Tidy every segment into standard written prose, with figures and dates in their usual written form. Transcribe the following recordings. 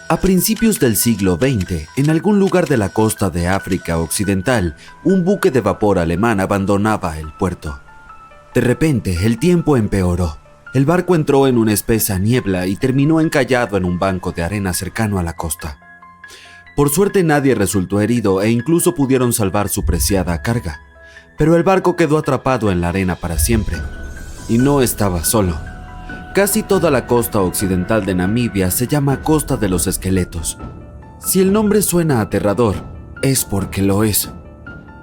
A principios del siglo XX, en algún lugar de la costa de África Occidental, un buque de vapor alemán abandonaba el puerto. De repente, el tiempo empeoró. El barco entró en una espesa niebla y terminó encallado en un banco de arena cercano a la costa. Por suerte nadie resultó herido e incluso pudieron salvar su preciada carga, pero el barco quedó atrapado en la arena para siempre. Y no estaba solo. Casi toda la costa occidental de Namibia se llama Costa de los Esqueletos. Si el nombre suena aterrador, es porque lo es.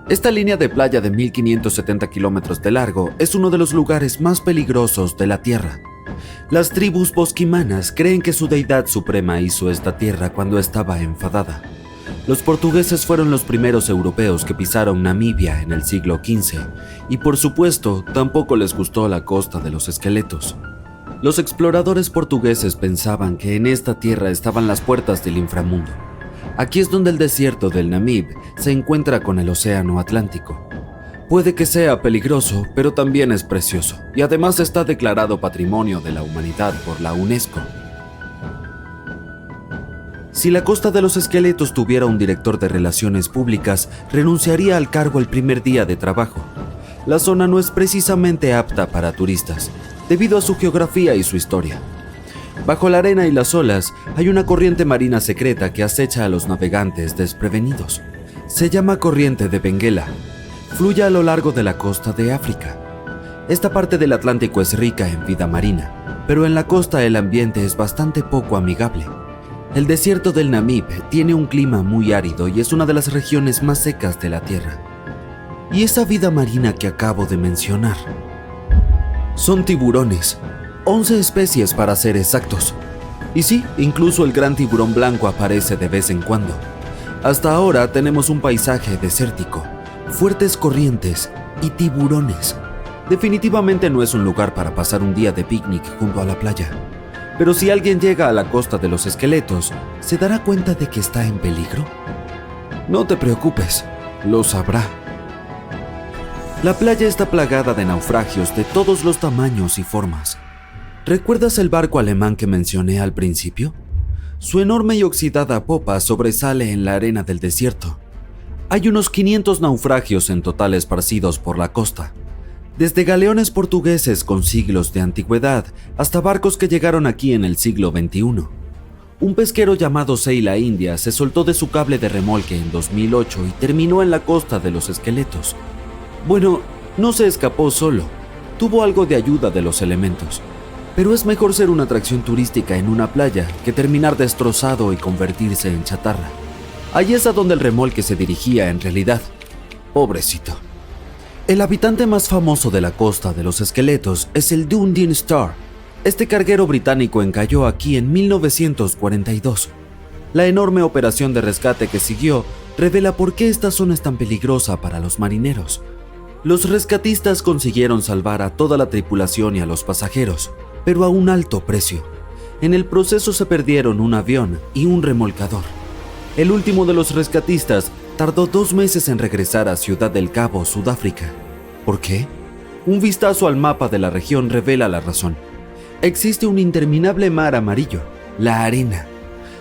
Esta línea de playa de 1570 kilómetros de largo es uno de los lugares más peligrosos de la Tierra. Las tribus bosquimanas creen que su deidad suprema hizo esta tierra cuando estaba enfadada. Los portugueses fueron los primeros europeos que pisaron Namibia en el siglo XV, y por supuesto, tampoco les gustó la Costa de los Esqueletos. Los exploradores portugueses pensaban que en esta tierra estaban las puertas del inframundo. Aquí es donde el desierto del Namib se encuentra con el océano Atlántico. Puede que sea peligroso, pero también es precioso, y además está declarado Patrimonio de la Humanidad por la UNESCO. Si la Costa de los Esqueletos tuviera un director de relaciones públicas, renunciaría al cargo el primer día de trabajo. La zona no es precisamente apta para turistas, debido a su geografía y su historia. Bajo la arena y las olas hay una corriente marina secreta que acecha a los navegantes desprevenidos. Se llama Corriente de Benguela. Fluye a lo largo de la costa de África. Esta parte del Atlántico es rica en vida marina, pero en la costa el ambiente es bastante poco amigable. El desierto del Namib tiene un clima muy árido y es una de las regiones más secas de la Tierra. Y esa vida marina que acabo de mencionar son tiburones, 11 especies para ser exactos. Y sí, incluso el gran tiburón blanco aparece de vez en cuando. Hasta ahora tenemos un paisaje desértico, fuertes corrientes y tiburones. Definitivamente no es un lugar para pasar un día de picnic junto a la playa. Pero si alguien llega a la Costa de los Esqueletos, ¿se dará cuenta de que está en peligro? No te preocupes, lo sabrá. La playa está plagada de naufragios de todos los tamaños y formas. ¿Recuerdas el barco alemán que mencioné al principio? Su enorme y oxidada popa sobresale en la arena del desierto. Hay unos 500 naufragios en total esparcidos por la costa, desde galeones portugueses con siglos de antigüedad hasta barcos que llegaron aquí en el siglo XXI. Un pesquero llamado Seila India se soltó de su cable de remolque en 2008 y terminó en la Costa de los Esqueletos. Bueno, no se escapó solo, tuvo algo de ayuda de los elementos, pero es mejor ser una atracción turística en una playa que terminar destrozado y convertirse en chatarra. Allí es a donde el remolque se dirigía en realidad. Pobrecito. El habitante más famoso de la Costa de los Esqueletos es el Dundee Star. Este carguero británico encalló aquí en 1942. La enorme operación de rescate que siguió revela por qué esta zona es tan peligrosa para los marineros. Los rescatistas consiguieron salvar a toda la tripulación y a los pasajeros, pero a un alto precio. En el proceso se perdieron un avión y un remolcador. El último de los rescatistas tardó 2 meses en regresar a Ciudad del Cabo, Sudáfrica. ¿Por qué? Un vistazo al mapa de la región revela la razón. Existe un interminable mar amarillo, la arena.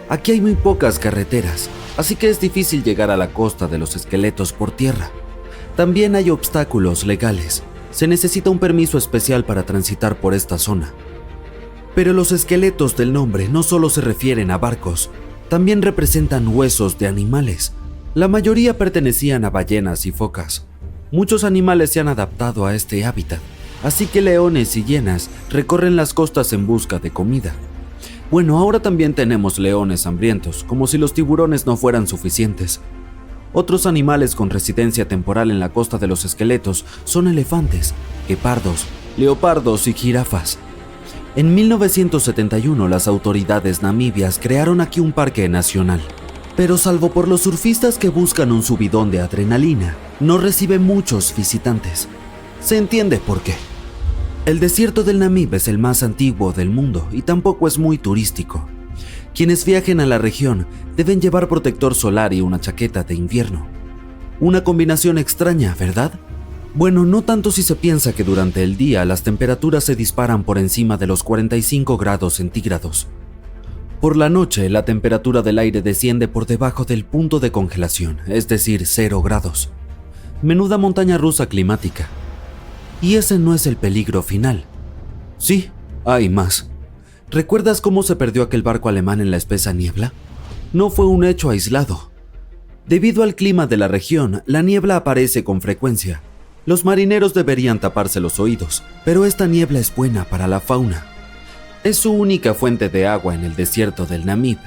Aquí hay muy pocas carreteras, así que es difícil llegar a la Costa de los Esqueletos por tierra. También hay obstáculos legales. Se necesita un permiso especial para transitar por esta zona. Pero los esqueletos del nombre no solo se refieren a barcos, también representan huesos de animales. La mayoría pertenecían a ballenas y focas. Muchos animales se han adaptado a este hábitat, así que leones y hienas recorren las costas en busca de comida. Bueno, ahora también tenemos leones hambrientos, como si los tiburones no fueran suficientes. Otros animales con residencia temporal en la Costa de los Esqueletos son elefantes, guepardos, leopardos y jirafas. En 1971 las autoridades namibias crearon aquí un parque nacional, pero salvo por los surfistas que buscan un subidón de adrenalina, no recibe muchos visitantes. Se entiende por qué. El desierto del Namib es el más antiguo del mundo y tampoco es muy turístico. Quienes viajen a la región deben llevar protector solar y una chaqueta de invierno. Una combinación extraña, ¿verdad? Bueno, no tanto si se piensa que durante el día las temperaturas se disparan por encima de los 45 grados centígrados. Por la noche, la temperatura del aire desciende por debajo del punto de congelación, es decir, 0 grados. Menuda montaña rusa climática. Y ese no es el peligro final. Sí, hay más. ¿Recuerdas cómo se perdió aquel barco alemán en la espesa niebla? No fue un hecho aislado. Debido al clima de la región, la niebla aparece con frecuencia. Los marineros deberían taparse los oídos, pero esta niebla es buena para la fauna. Es su única fuente de agua en el desierto del Namib.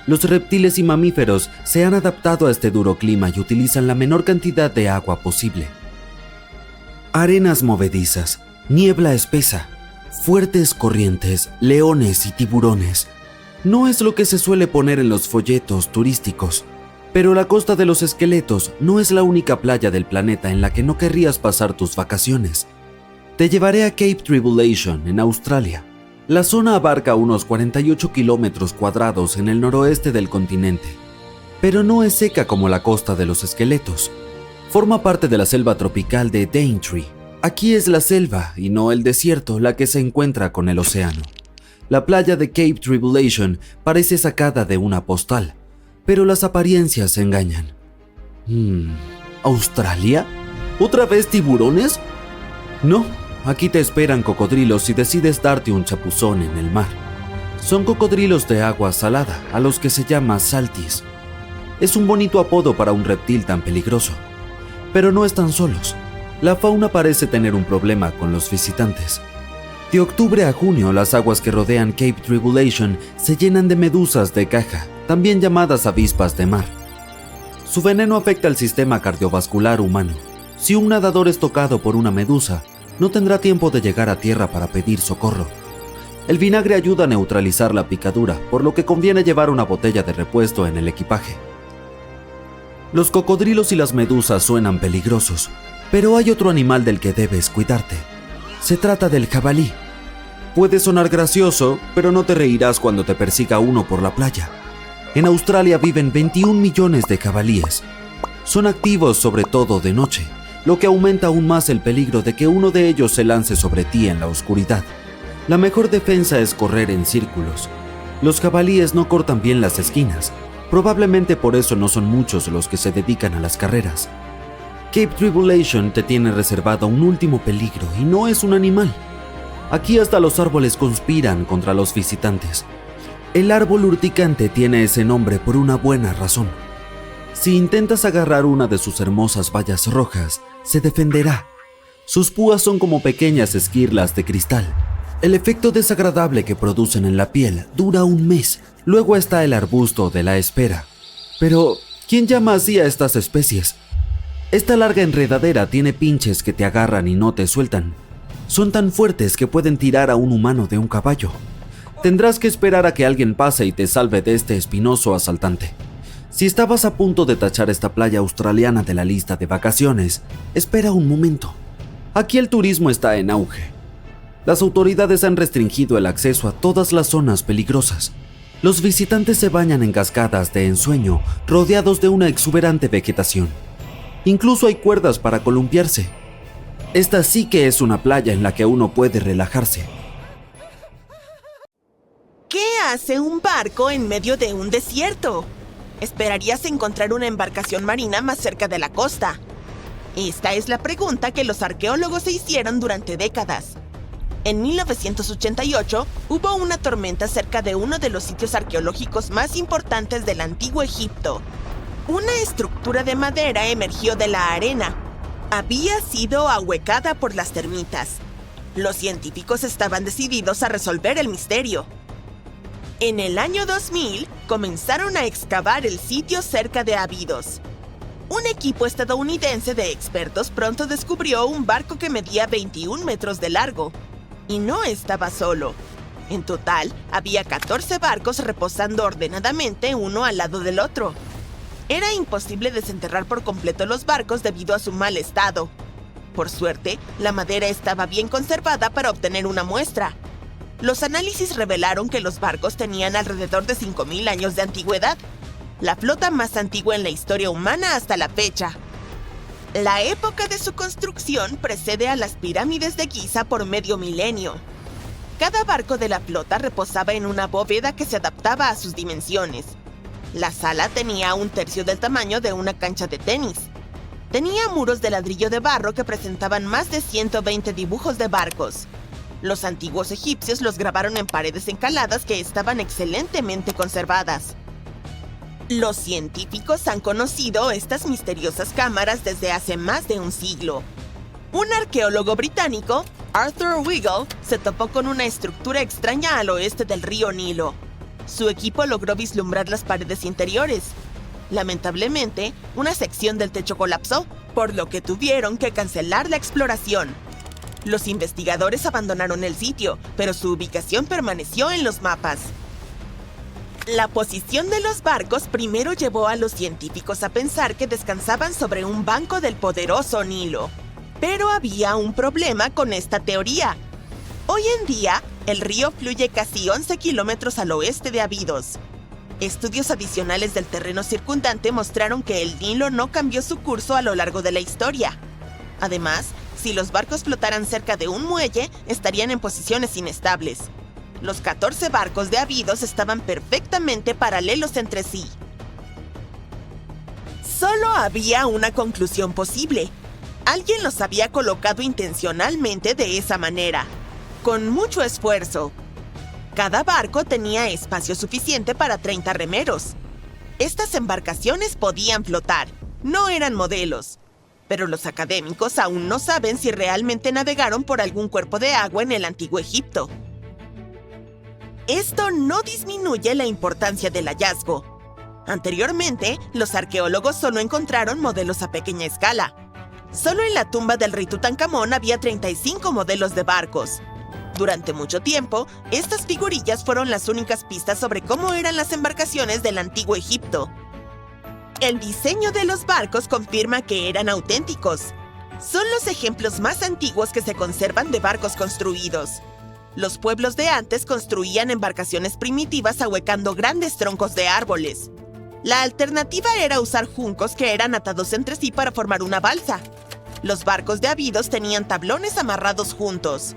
Los reptiles y mamíferos se han adaptado a este duro clima y utilizan la menor cantidad de agua posible. Arenas movedizas, niebla espesa, fuertes corrientes, leones y tiburones. No es lo que se suele poner en los folletos turísticos, pero la Costa de los Esqueletos no es la única playa del planeta en la que no querrías pasar tus vacaciones. Te llevaré a Cape Tribulation, en Australia. La zona abarca unos 48 kilómetros cuadrados en el noroeste del continente, pero no es seca como la Costa de los Esqueletos. Forma parte de la selva tropical de Daintree. Aquí es la selva y no el desierto la que se encuentra con el océano. La playa de Cape Tribulation parece sacada de una postal, pero las apariencias engañan. ¿Australia? ¿Otra vez tiburones? No, aquí te esperan cocodrilos si decides darte un chapuzón en el mar. Son cocodrilos de agua salada, a los que se llama saltis. Es un bonito apodo para un reptil tan peligroso. Pero no están solos. La fauna parece tener un problema con los visitantes. De octubre a junio, las aguas que rodean Cape Tribulation se llenan de medusas de caja, también llamadas avispas de mar. Su veneno afecta al sistema cardiovascular humano. Si un nadador es tocado por una medusa, no tendrá tiempo de llegar a tierra para pedir socorro. El vinagre ayuda a neutralizar la picadura, por lo que conviene llevar una botella de repuesto en el equipaje. Los cocodrilos y las medusas suenan peligrosos, pero hay otro animal del que debes cuidarte. Se trata del jabalí. Puede sonar gracioso, pero no te reirás cuando te persiga uno por la playa. En Australia viven 21 millones de jabalíes. Son activos sobre todo de noche, lo que aumenta aún más el peligro de que uno de ellos se lance sobre ti en la oscuridad. La mejor defensa es correr en círculos. Los jabalíes no cortan bien las esquinas. Probablemente por eso no son muchos los que se dedican a las carreras. Cape Tribulation te tiene reservado un último peligro y no es un animal. Aquí hasta los árboles conspiran contra los visitantes. El árbol urticante tiene ese nombre por una buena razón. Si intentas agarrar una de sus hermosas bayas rojas, se defenderá. Sus púas son como pequeñas esquirlas de cristal. El efecto desagradable que producen en la piel dura un mes. Luego está el arbusto de la espera. Pero, ¿quién llama así a estas especies? Esta larga enredadera tiene pinches que te agarran y no te sueltan. Son tan fuertes que pueden tirar a un humano de un caballo. Tendrás que esperar a que alguien pase y te salve de este espinoso asaltante. Si estabas a punto de tachar esta playa australiana de la lista de vacaciones, espera un momento. Aquí el turismo está en auge. Las autoridades han restringido el acceso a todas las zonas peligrosas. Los visitantes se bañan en cascadas de ensueño rodeados de una exuberante vegetación. Incluso hay cuerdas para columpiarse. Esta sí que es una playa en la que uno puede relajarse. ¿Qué hace un barco en medio de un desierto? Esperarías encontrar una embarcación marina más cerca de la costa. Esta es la pregunta que los arqueólogos se hicieron durante décadas. En 1988 hubo una tormenta cerca de uno de los sitios arqueológicos más importantes del antiguo Egipto. Una estructura de madera emergió de la arena. Había sido ahuecada por las termitas. Los científicos estaban decididos a resolver el misterio. En el año 2000 comenzaron a excavar el sitio cerca de Abidos. Un equipo estadounidense de expertos pronto descubrió un barco que medía 21 metros de largo. Y no estaba solo. En total, había 14 barcos reposando ordenadamente uno al lado del otro. Era imposible desenterrar por completo los barcos debido a su mal estado. Por suerte, la madera estaba bien conservada para obtener una muestra. Los análisis revelaron que los barcos tenían alrededor de 5.000 años de antigüedad, la flota más antigua en la historia humana hasta la fecha. La época de su construcción precede a las pirámides de Giza por medio milenio. Cada barco de la flota reposaba en una bóveda que se adaptaba a sus dimensiones. La sala tenía un tercio del tamaño de una cancha de tenis. Tenía muros de ladrillo de barro que presentaban más de 120 dibujos de barcos. Los antiguos egipcios los grabaron en paredes encaladas que estaban excelentemente conservadas. Los científicos han conocido estas misteriosas cámaras desde hace más de un siglo. Un arqueólogo británico, Arthur Wiggle, se topó con una estructura extraña al oeste del río Nilo. Su equipo logró vislumbrar las paredes interiores. Lamentablemente, una sección del techo colapsó, por lo que tuvieron que cancelar la exploración. Los investigadores abandonaron el sitio, pero su ubicación permaneció en los mapas. La posición de los barcos primero llevó a los científicos a pensar que descansaban sobre un banco del poderoso Nilo. Pero había un problema con esta teoría. Hoy en día, el río fluye casi 11 kilómetros al oeste de Abidos. Estudios adicionales del terreno circundante mostraron que el Nilo no cambió su curso a lo largo de la historia. Además, si los barcos flotaran cerca de un muelle, estarían en posiciones inestables. Los 14 barcos de Abidos estaban perfectamente paralelos entre sí. Solo había una conclusión posible. Alguien los había colocado intencionalmente de esa manera, con mucho esfuerzo. Cada barco tenía espacio suficiente para 30 remeros. Estas embarcaciones podían flotar, no eran modelos. Pero los académicos aún no saben si realmente navegaron por algún cuerpo de agua en el antiguo Egipto. Esto no disminuye la importancia del hallazgo. Anteriormente, los arqueólogos solo encontraron modelos a pequeña escala. Solo en la tumba del rey Tutankamón había 35 modelos de barcos. Durante mucho tiempo, estas figurillas fueron las únicas pistas sobre cómo eran las embarcaciones del antiguo Egipto. El diseño de los barcos confirma que eran auténticos. Son los ejemplos más antiguos que se conservan de barcos construidos. Los pueblos de antes construían embarcaciones primitivas ahuecando grandes troncos de árboles. La alternativa era usar juncos que eran atados entre sí para formar una balsa. Los barcos de Abidos tenían tablones amarrados juntos.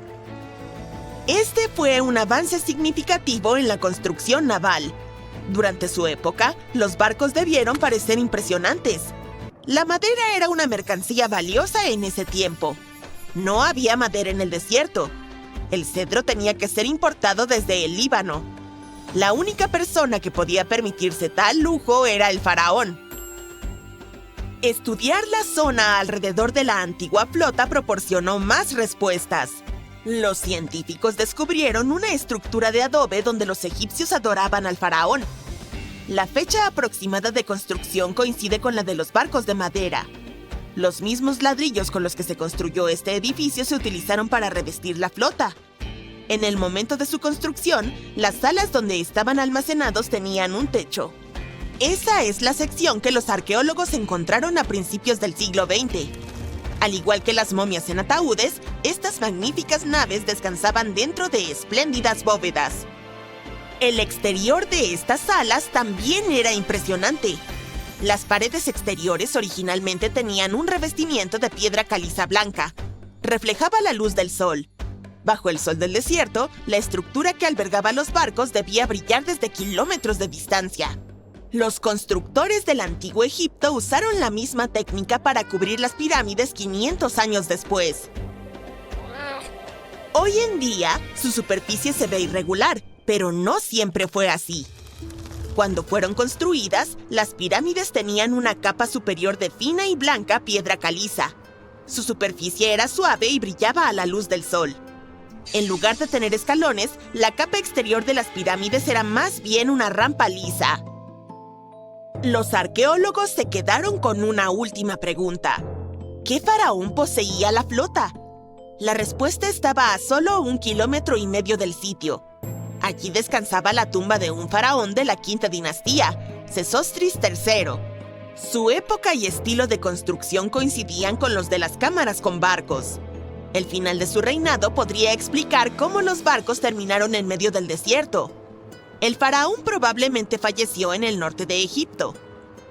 Este fue un avance significativo en la construcción naval. Durante su época, los barcos debieron parecer impresionantes. La madera era una mercancía valiosa en ese tiempo. No había madera en el desierto. El cedro tenía que ser importado desde el Líbano. La única persona que podía permitirse tal lujo era el faraón. Estudiar la zona alrededor de la antigua flota proporcionó más respuestas. Los científicos descubrieron una estructura de adobe donde los egipcios adoraban al faraón. La fecha aproximada de construcción coincide con la de los barcos de madera. Los mismos ladrillos con los que se construyó este edificio se utilizaron para revestir la flota. En el momento de su construcción, las salas donde estaban almacenados tenían un techo. Esa es la sección que los arqueólogos encontraron a principios del siglo XX. Al igual que las momias en ataúdes, estas magníficas naves descansaban dentro de espléndidas bóvedas. El exterior de estas salas también era impresionante. Las paredes exteriores originalmente tenían un revestimiento de piedra caliza blanca. Reflejaba la luz del sol. Bajo el sol del desierto, la estructura que albergaba los barcos debía brillar desde kilómetros de distancia. Los constructores del antiguo Egipto usaron la misma técnica para cubrir las pirámides 500 años después. Hoy en día, su superficie se ve irregular, pero no siempre fue así. Cuando fueron construidas, las pirámides tenían una capa superior de fina y blanca piedra caliza. Su superficie era suave y brillaba a la luz del sol. En lugar de tener escalones, la capa exterior de las pirámides era más bien una rampa lisa. Los arqueólogos se quedaron con una última pregunta. ¿Qué faraón poseía la flota? La respuesta estaba a solo 1,5 kilómetros del sitio. Allí descansaba la tumba de un faraón de la quinta dinastía, Sesostris III. Su época y estilo de construcción coincidían con los de las cámaras con barcos. El final de su reinado podría explicar cómo los barcos terminaron en medio del desierto. El faraón probablemente falleció en el norte de Egipto.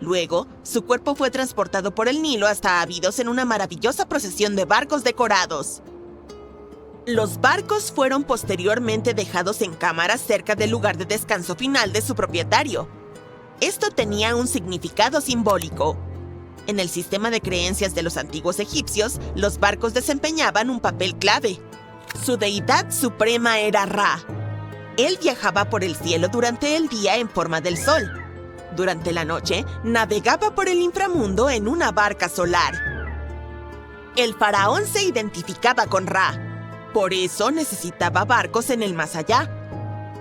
Luego, su cuerpo fue transportado por el Nilo hasta Abidos en una maravillosa procesión de barcos decorados. Los barcos fueron posteriormente dejados en cámaras cerca del lugar de descanso final de su propietario. Esto tenía un significado simbólico. En el sistema de creencias de los antiguos egipcios, los barcos desempeñaban un papel clave. Su deidad suprema era Ra. Él viajaba por el cielo durante el día en forma del sol. Durante la noche, navegaba por el inframundo en una barca solar. El faraón se identificaba con Ra. Por eso necesitaba barcos en el más allá.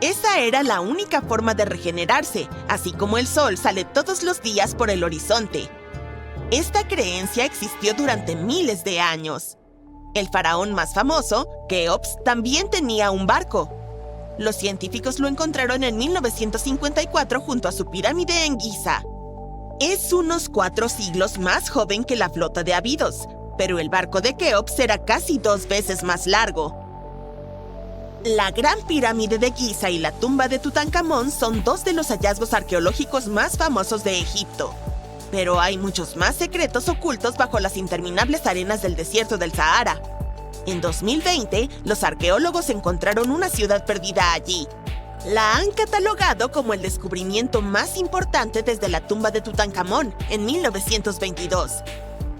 Esa era la única forma de regenerarse, así como el sol sale todos los días por el horizonte. Esta creencia existió durante miles de años. El faraón más famoso, Keops, también tenía un barco. Los científicos lo encontraron en 1954 junto a su pirámide en Giza. Es unos 4 siglos más joven que la flota de Abidos, pero el barco de Keops era casi 2 veces más largo. La Gran Pirámide de Giza y la tumba de Tutankamón son 2 de los hallazgos arqueológicos más famosos de Egipto. Pero hay muchos más secretos ocultos bajo las interminables arenas del desierto del Sahara. En 2020, los arqueólogos encontraron una ciudad perdida allí. La han catalogado como el descubrimiento más importante desde la tumba de Tutankamón en 1922.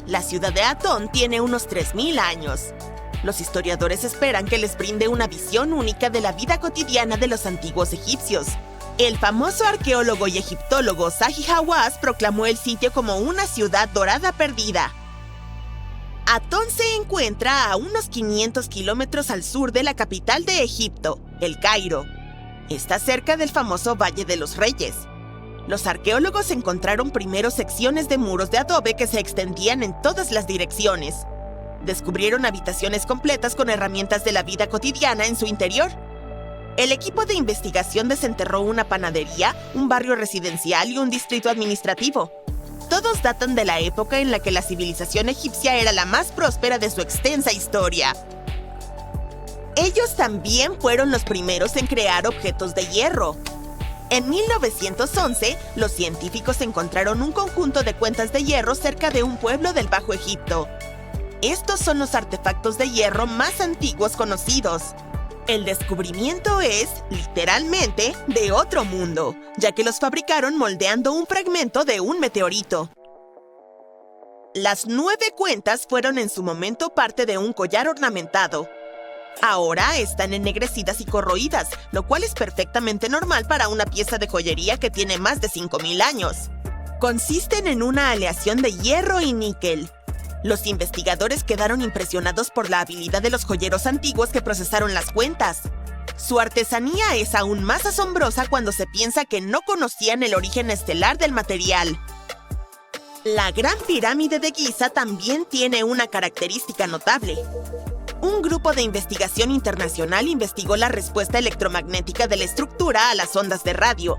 La ciudad de Atón tiene unos 3.000 años. Los historiadores esperan que les brinde una visión única de la vida cotidiana de los antiguos egipcios. El famoso arqueólogo y egiptólogo Zahi Hawass proclamó el sitio como una ciudad dorada perdida. Atón se encuentra a unos 500 kilómetros al sur de la capital de Egipto, El Cairo. Está cerca del famoso Valle de los Reyes. Los arqueólogos encontraron primero secciones de muros de adobe que se extendían en todas las direcciones. Descubrieron habitaciones completas con herramientas de la vida cotidiana en su interior. El equipo de investigación desenterró una panadería, un barrio residencial y un distrito administrativo. Todos datan de la época en la que la civilización egipcia era la más próspera de su extensa historia. Ellos también fueron los primeros en crear objetos de hierro. En 1911, los científicos encontraron un conjunto de cuentas de hierro cerca de un pueblo del Bajo Egipto. Estos son los artefactos de hierro más antiguos conocidos. El descubrimiento es, literalmente, de otro mundo, ya que los fabricaron moldeando un fragmento de un meteorito. Las 9 cuentas fueron en su momento parte de un collar ornamentado. Ahora están ennegrecidas y corroídas, lo cual es perfectamente normal para una pieza de joyería que tiene más de 5.000 años. Consisten en una aleación de hierro y níquel. Los investigadores quedaron impresionados por la habilidad de los joyeros antiguos que procesaron las cuentas. Su artesanía es aún más asombrosa cuando se piensa que no conocían el origen estelar del material. La Gran Pirámide de Giza también tiene una característica notable. Un grupo de investigación internacional investigó la respuesta electromagnética de la estructura a las ondas de radio.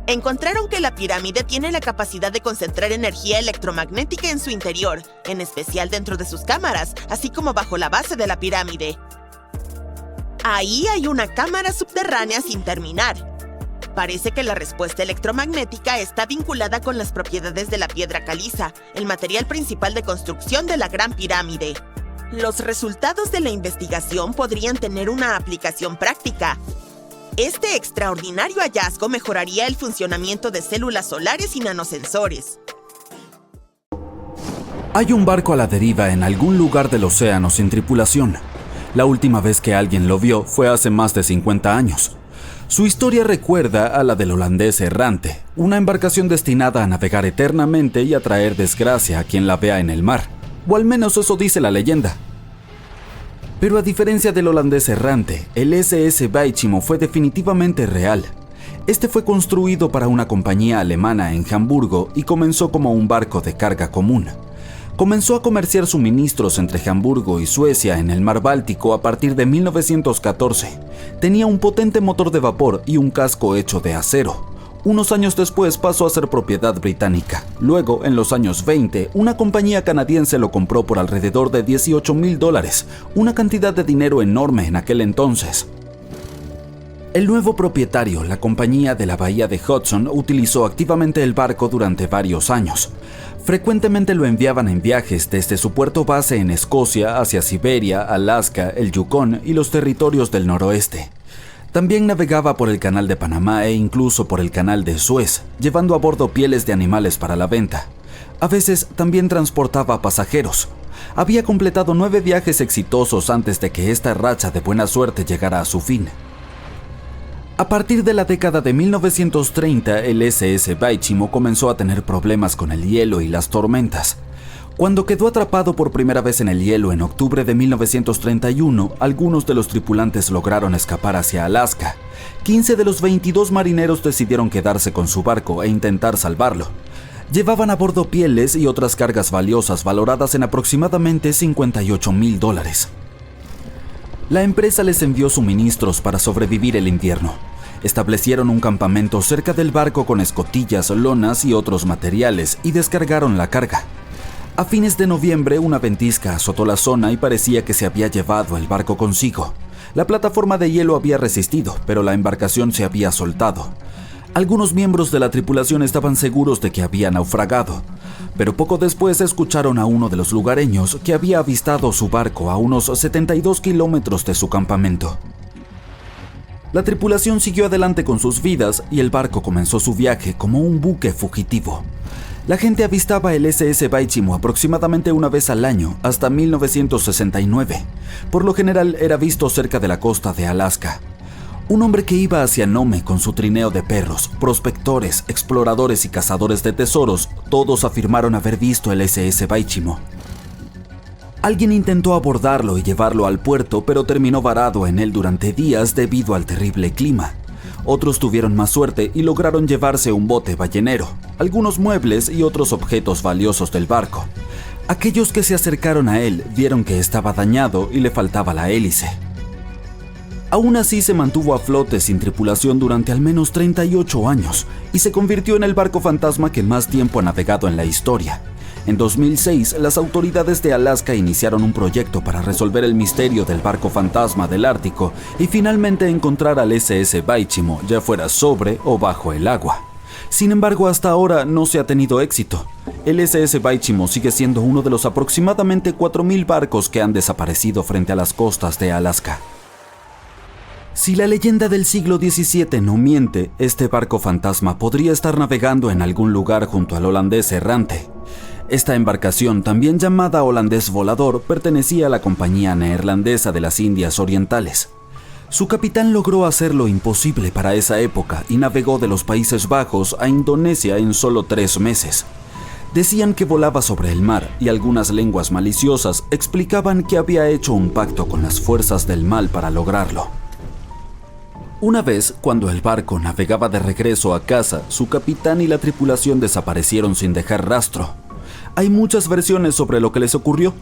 Encontraron que la pirámide tiene la capacidad de concentrar energía electromagnética en su interior, en especial dentro de sus cámaras, así como bajo la base de la pirámide. Ahí hay una cámara subterránea sin terminar. Parece que la respuesta electromagnética está vinculada con las propiedades de la piedra caliza, el material principal de construcción de la Gran Pirámide. Los resultados de la investigación podrían tener una aplicación práctica. Este extraordinario hallazgo mejoraría el funcionamiento de células solares y nanosensores. Hay un barco a la deriva en algún lugar del océano sin tripulación. La última vez que alguien lo vio fue hace más de 50 años. Su historia recuerda a la del holandés errante, una embarcación destinada a navegar eternamente y a traer desgracia a quien la vea en el mar. O al menos eso dice la leyenda. Pero a diferencia del holandés errante, el SS Baichimo fue definitivamente real. Este fue construido para una compañía alemana en Hamburgo y comenzó como un barco de carga común. Comenzó a comerciar suministros entre Hamburgo y Suecia en el mar Báltico a partir de 1914. Tenía un potente motor de vapor y un casco hecho de acero. Unos años después pasó a ser propiedad británica. Luego, en los años 20, una compañía canadiense lo compró por alrededor de $18,000, una cantidad de dinero enorme en aquel entonces. El nuevo propietario, la Compañía de la Bahía de Hudson, utilizó activamente el barco durante varios años. Frecuentemente lo enviaban en viajes desde su puerto base en Escocia hacia Siberia, Alaska, el Yukón y los territorios del noroeste. También navegaba por el Canal de Panamá e incluso por el Canal de Suez, llevando a bordo pieles de animales para la venta. A veces también transportaba pasajeros. Había completado 9 viajes exitosos antes de que esta racha de buena suerte llegara a su fin. A partir de la década de 1930, el SS Baichimo comenzó a tener problemas con el hielo y las tormentas. Cuando quedó atrapado por primera vez en el hielo en octubre de 1931, algunos de los tripulantes lograron escapar hacia Alaska. 15 de los 22 marineros decidieron quedarse con su barco e intentar salvarlo. Llevaban a bordo pieles y otras cargas valiosas valoradas en aproximadamente $58,000. La empresa les envió suministros para sobrevivir el invierno. Establecieron un campamento cerca del barco con escotillas, lonas y otros materiales y descargaron la carga. A fines de noviembre, una ventisca azotó la zona y parecía que se había llevado el barco consigo. La plataforma de hielo había resistido, pero la embarcación se había soltado. Algunos miembros de la tripulación estaban seguros de que había naufragado, pero poco después escucharon a uno de los lugareños que había avistado su barco a unos 72 kilómetros de su campamento. La tripulación siguió adelante con sus vidas y el barco comenzó su viaje como un buque fugitivo. La gente avistaba el SS Baichimo aproximadamente una vez al año hasta 1969. Por lo general era visto cerca de la costa de Alaska. Un hombre que iba hacia Nome con su trineo de perros, prospectores, exploradores y cazadores de tesoros, todos afirmaron haber visto el SS Baichimo. Alguien intentó abordarlo y llevarlo al puerto, pero terminó varado en él durante días debido al terrible clima. Otros tuvieron más suerte y lograron llevarse un bote ballenero, algunos muebles y otros objetos valiosos del barco. Aquellos que se acercaron a él vieron que estaba dañado y le faltaba la hélice. Aún así se mantuvo a flote sin tripulación durante al menos 38 años y se convirtió en el barco fantasma que más tiempo ha navegado en la historia. En 2006, las autoridades de Alaska iniciaron un proyecto para resolver el misterio del barco fantasma del Ártico y finalmente encontrar al SS Baichimo, ya fuera sobre o bajo el agua. Sin embargo, hasta ahora no se ha tenido éxito. El SS Baichimo sigue siendo uno de los aproximadamente 4,000 barcos que han desaparecido frente a las costas de Alaska. Si la leyenda del siglo XVII no miente, este barco fantasma podría estar navegando en algún lugar junto al holandés errante. Esta embarcación, también llamada holandés volador, pertenecía a la Compañía Neerlandesa de las Indias Orientales. Su capitán logró hacer lo imposible para esa época y navegó de los Países Bajos a Indonesia en solo 3 meses. Decían que volaba sobre el mar y algunas lenguas maliciosas explicaban que había hecho un pacto con las fuerzas del mal para lograrlo. Una vez, cuando el barco navegaba de regreso a casa, su capitán y la tripulación desaparecieron sin dejar rastro. Hay muchas versiones sobre lo que les ocurrió.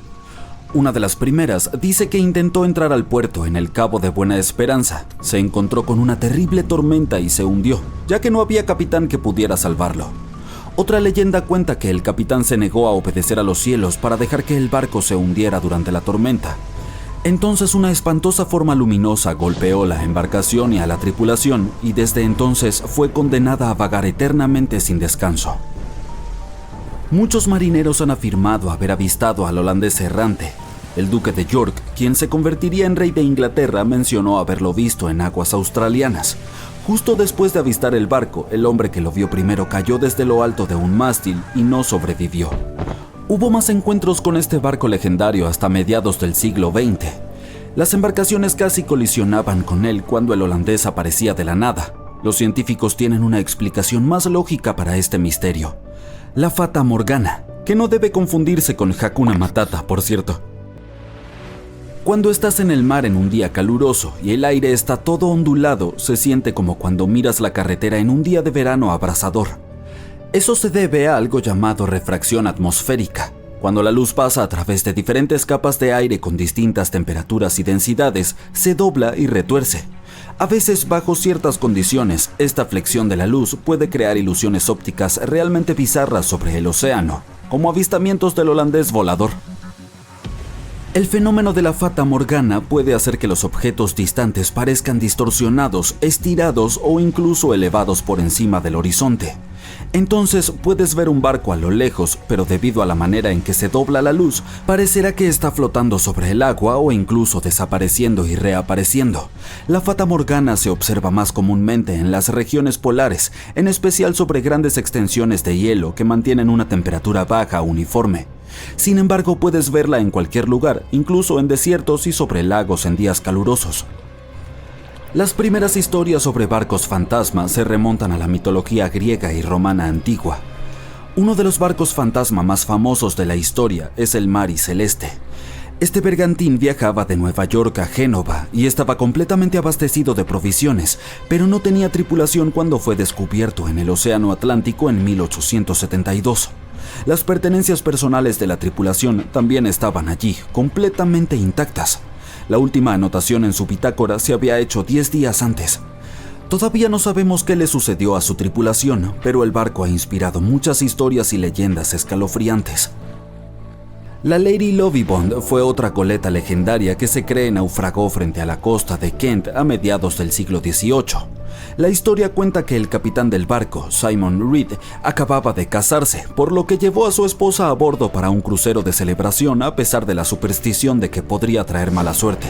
Una de las primeras dice que intentó entrar al puerto en el Cabo de Buena Esperanza. Se encontró con una terrible tormenta y se hundió, ya que no había capitán que pudiera salvarlo. Otra leyenda cuenta que el capitán se negó a obedecer a los cielos para dejar que el barco se hundiera durante la tormenta. Entonces una espantosa forma luminosa golpeó la embarcación y a la tripulación, y desde entonces fue condenada a vagar eternamente sin descanso. Muchos marineros han afirmado haber avistado al holandés errante. El duque de York, quien se convertiría en rey de Inglaterra, mencionó haberlo visto en aguas australianas. Justo después de avistar el barco, el hombre que lo vio primero cayó desde lo alto de un mástil y no sobrevivió. Hubo más encuentros con este barco legendario hasta mediados del siglo XX. Las embarcaciones casi colisionaban con él cuando el holandés aparecía de la nada. Los científicos tienen una explicación más lógica para este misterio: la Fata Morgana, que no debe confundirse con Hakuna Matata, por cierto. Cuando estás en el mar en un día caluroso y el aire está todo ondulado, se siente como cuando miras la carretera en un día de verano abrasador. Eso se debe a algo llamado refracción atmosférica. Cuando la luz pasa a través de diferentes capas de aire con distintas temperaturas y densidades, se dobla y retuerce. A veces, bajo ciertas condiciones, esta flexión de la luz puede crear ilusiones ópticas realmente bizarras sobre el océano, como avistamientos del holandés volador. El fenómeno de la Fata Morgana puede hacer que los objetos distantes parezcan distorsionados, estirados o incluso elevados por encima del horizonte. Entonces puedes ver un barco a lo lejos, pero debido a la manera en que se dobla la luz, parecerá que está flotando sobre el agua o incluso desapareciendo y reapareciendo. La Fata Morgana se observa más comúnmente en las regiones polares, en especial sobre grandes extensiones de hielo que mantienen una temperatura baja uniforme. Sin embargo, puedes verla en cualquier lugar, incluso en desiertos y sobre lagos en días calurosos. Las primeras historias sobre barcos fantasma se remontan a la mitología griega y romana antigua. Uno de los barcos fantasma más famosos de la historia es el Mari Celeste. Este bergantín viajaba de Nueva York a Génova y estaba completamente abastecido de provisiones, pero no tenía tripulación cuando fue descubierto en el Océano Atlántico en 1872. Las pertenencias personales de la tripulación también estaban allí, completamente intactas. La última anotación en su bitácora se había hecho 10 días antes. Todavía no sabemos qué le sucedió a su tripulación, pero el barco ha inspirado muchas historias y leyendas escalofriantes. La Lady Lovibond fue otra goleta legendaria que se cree naufragó frente a la costa de Kent a mediados del siglo XVIII. La historia cuenta que el capitán del barco, Simon Reed, acababa de casarse, por lo que llevó a su esposa a bordo para un crucero de celebración a pesar de la superstición de que podría traer mala suerte.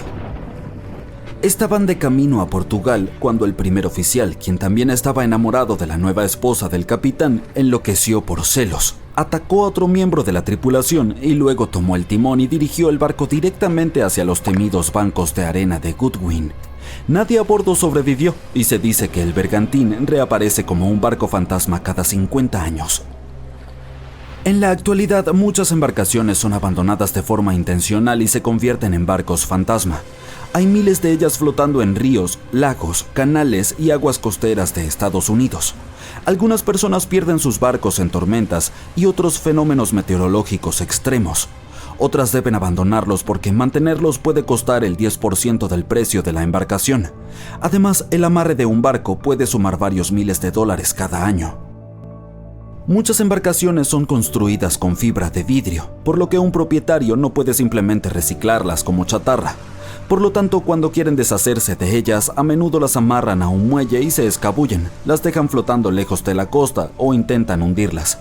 Estaban de camino a Portugal cuando el primer oficial, quien también estaba enamorado de la nueva esposa del capitán, enloqueció por celos. Atacó a otro miembro de la tripulación y luego tomó el timón y dirigió el barco directamente hacia los temidos bancos de arena de Goodwin. Nadie a bordo sobrevivió y se dice que el bergantín reaparece como un barco fantasma cada 50 años. En la actualidad, muchas embarcaciones son abandonadas de forma intencional y se convierten en barcos fantasma. Hay miles de ellas flotando en ríos, lagos, canales y aguas costeras de Estados Unidos. Algunas personas pierden sus barcos en tormentas y otros fenómenos meteorológicos extremos. Otras deben abandonarlos porque mantenerlos puede costar el 10% del precio de la embarcación. Además, el amarre de un barco puede sumar varios miles de dólares cada año. Muchas embarcaciones son construidas con fibra de vidrio, por lo que un propietario no puede simplemente reciclarlas como chatarra. Por lo tanto, cuando quieren deshacerse de ellas, a menudo las amarran a un muelle y se escabullen, las dejan flotando lejos de la costa o intentan hundirlas.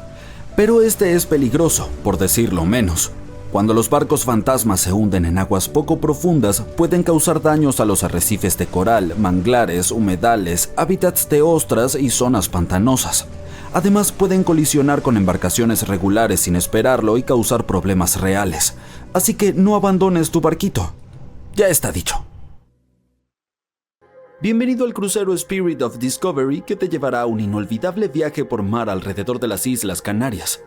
Pero este es peligroso, por decirlo menos. Cuando los barcos fantasmas se hunden en aguas poco profundas, pueden causar daños a los arrecifes de coral, manglares, humedales, hábitats de ostras y zonas pantanosas. Además, pueden colisionar con embarcaciones regulares sin esperarlo y causar problemas reales. Así que no abandones tu barquito. Ya está dicho. Bienvenido al crucero Spirit of Discovery, que te llevará a un inolvidable viaje por mar alrededor de las Islas Canarias.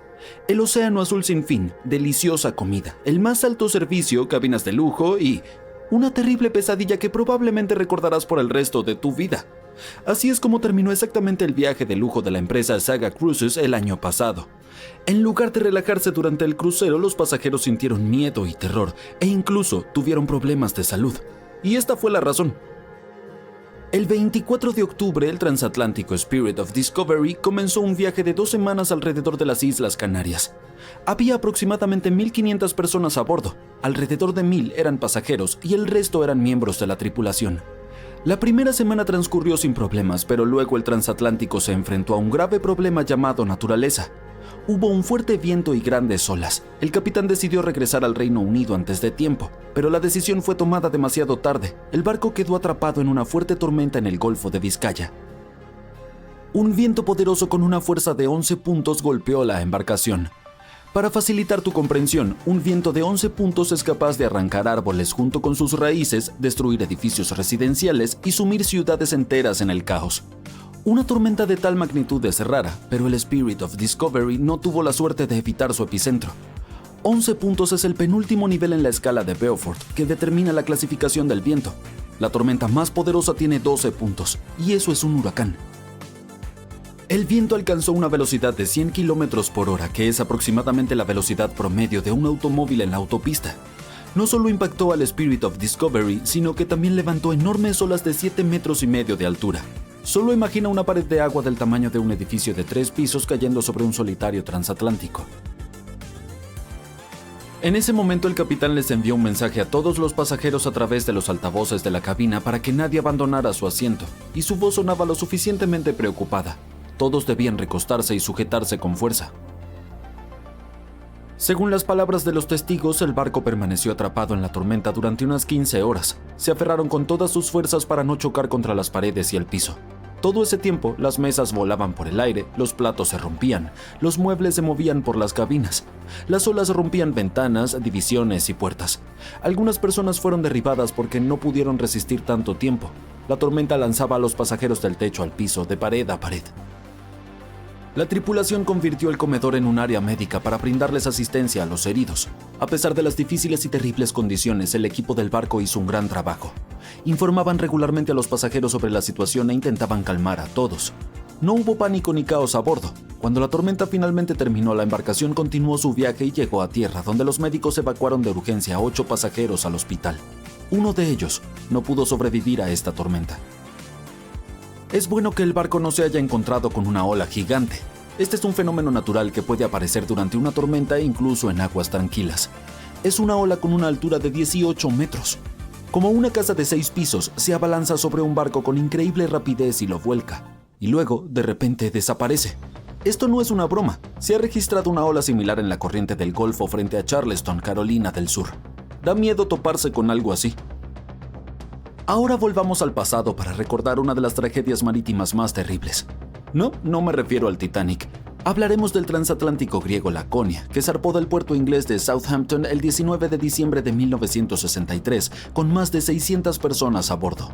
El océano azul sin fin, deliciosa comida, el más alto servicio, cabinas de lujo y una terrible pesadilla que probablemente recordarás por el resto de tu vida. Así es como terminó exactamente el viaje de lujo de la empresa Saga Cruises el año pasado. En lugar de relajarse durante el crucero, los pasajeros sintieron miedo y terror e incluso tuvieron problemas de salud. Y esta fue la razón. El 24 de octubre, el transatlántico Spirit of Discovery comenzó un viaje de 2 semanas alrededor de las Islas Canarias. Había aproximadamente 1.500 personas a bordo, alrededor de 1.000 eran pasajeros y el resto eran miembros de la tripulación. La primera semana transcurrió sin problemas, pero luego el transatlántico se enfrentó a un grave problema llamado naturaleza. Hubo un fuerte viento y grandes olas. El capitán decidió regresar al Reino Unido antes de tiempo, pero la decisión fue tomada demasiado tarde. El barco quedó atrapado en una fuerte tormenta en el Golfo de Vizcaya. Un viento poderoso con una fuerza de 11 puntos golpeó la embarcación. Para facilitar tu comprensión, un viento de 11 puntos es capaz de arrancar árboles junto con sus raíces, destruir edificios residenciales y sumir ciudades enteras en el caos. Una tormenta de tal magnitud es rara, pero el Spirit of Discovery no tuvo la suerte de evitar su epicentro. 11 puntos es el penúltimo nivel en la escala de Beaufort, que determina la clasificación del viento. La tormenta más poderosa tiene 12 puntos, y eso es un huracán. El viento alcanzó una velocidad de 100 km por hora, que es aproximadamente la velocidad promedio de un automóvil en la autopista. No solo impactó al Spirit of Discovery, sino que también levantó enormes olas de 7,5 metros de altura. Solo imagina una pared de agua del tamaño de un edificio de 3 pisos cayendo sobre un solitario transatlántico. En ese momento el capitán les envió un mensaje a todos los pasajeros a través de los altavoces de la cabina para que nadie abandonara su asiento, y su voz sonaba lo suficientemente preocupada. Todos debían recostarse y sujetarse con fuerza. Según las palabras de los testigos, el barco permaneció atrapado en la tormenta durante unas 15 horas. Se aferraron con todas sus fuerzas para no chocar contra las paredes y el piso. Todo ese tiempo, las mesas volaban por el aire, los platos se rompían, los muebles se movían por las cabinas. Las olas rompían ventanas, divisiones y puertas. Algunas personas fueron derribadas porque no pudieron resistir tanto tiempo. La tormenta lanzaba a los pasajeros del techo al piso, de pared a pared. La tripulación convirtió el comedor en un área médica para brindarles asistencia a los heridos. A pesar de las difíciles y terribles condiciones, el equipo del barco hizo un gran trabajo. Informaban regularmente a los pasajeros sobre la situación e intentaban calmar a todos. No hubo pánico ni caos a bordo. Cuando la tormenta finalmente terminó, la embarcación continuó su viaje y llegó a tierra, donde los médicos evacuaron de urgencia a 8 pasajeros al hospital. Uno de ellos no pudo sobrevivir a esta tormenta. Es bueno que el barco no se haya encontrado con una ola gigante. Este es un fenómeno natural que puede aparecer durante una tormenta e incluso en aguas tranquilas. Es una ola con una altura de 18 metros. Como una casa de 6 pisos, se abalanza sobre un barco con increíble rapidez y lo vuelca. Y luego, de repente, desaparece. Esto no es una broma. Se ha registrado una ola similar en la corriente del Golfo frente a Charleston, Carolina del Sur. Da miedo toparse con algo así. Ahora volvamos al pasado para recordar una de las tragedias marítimas más terribles. No me refiero al Titanic. Hablaremos del transatlántico griego Laconia, que zarpó del puerto inglés de Southampton el 19 de diciembre de 1963, con más de 600 personas a bordo.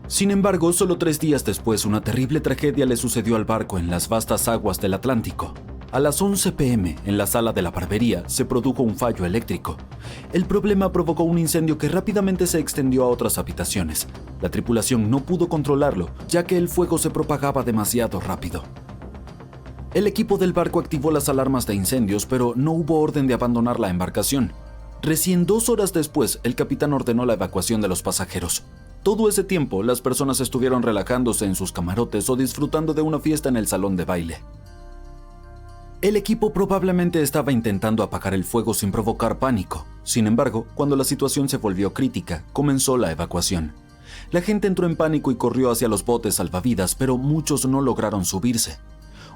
Sin embargo, solo 3 días después, una terrible tragedia le sucedió al barco en las vastas aguas del Atlántico. A las 11 p.m., en la sala de la barbería, se produjo un fallo eléctrico. El problema provocó un incendio que rápidamente se extendió a otras habitaciones. La tripulación no pudo controlarlo, ya que el fuego se propagaba demasiado rápido. El equipo del barco activó las alarmas de incendios, pero no hubo orden de abandonar la embarcación. Recién 2 horas después, el capitán ordenó la evacuación de los pasajeros. Todo ese tiempo, las personas estuvieron relajándose en sus camarotes o disfrutando de una fiesta en el salón de baile. El equipo probablemente estaba intentando apagar el fuego sin provocar pánico. Sin embargo, cuando la situación se volvió crítica, comenzó la evacuación. La gente entró en pánico y corrió hacia los botes salvavidas, pero muchos no lograron subirse.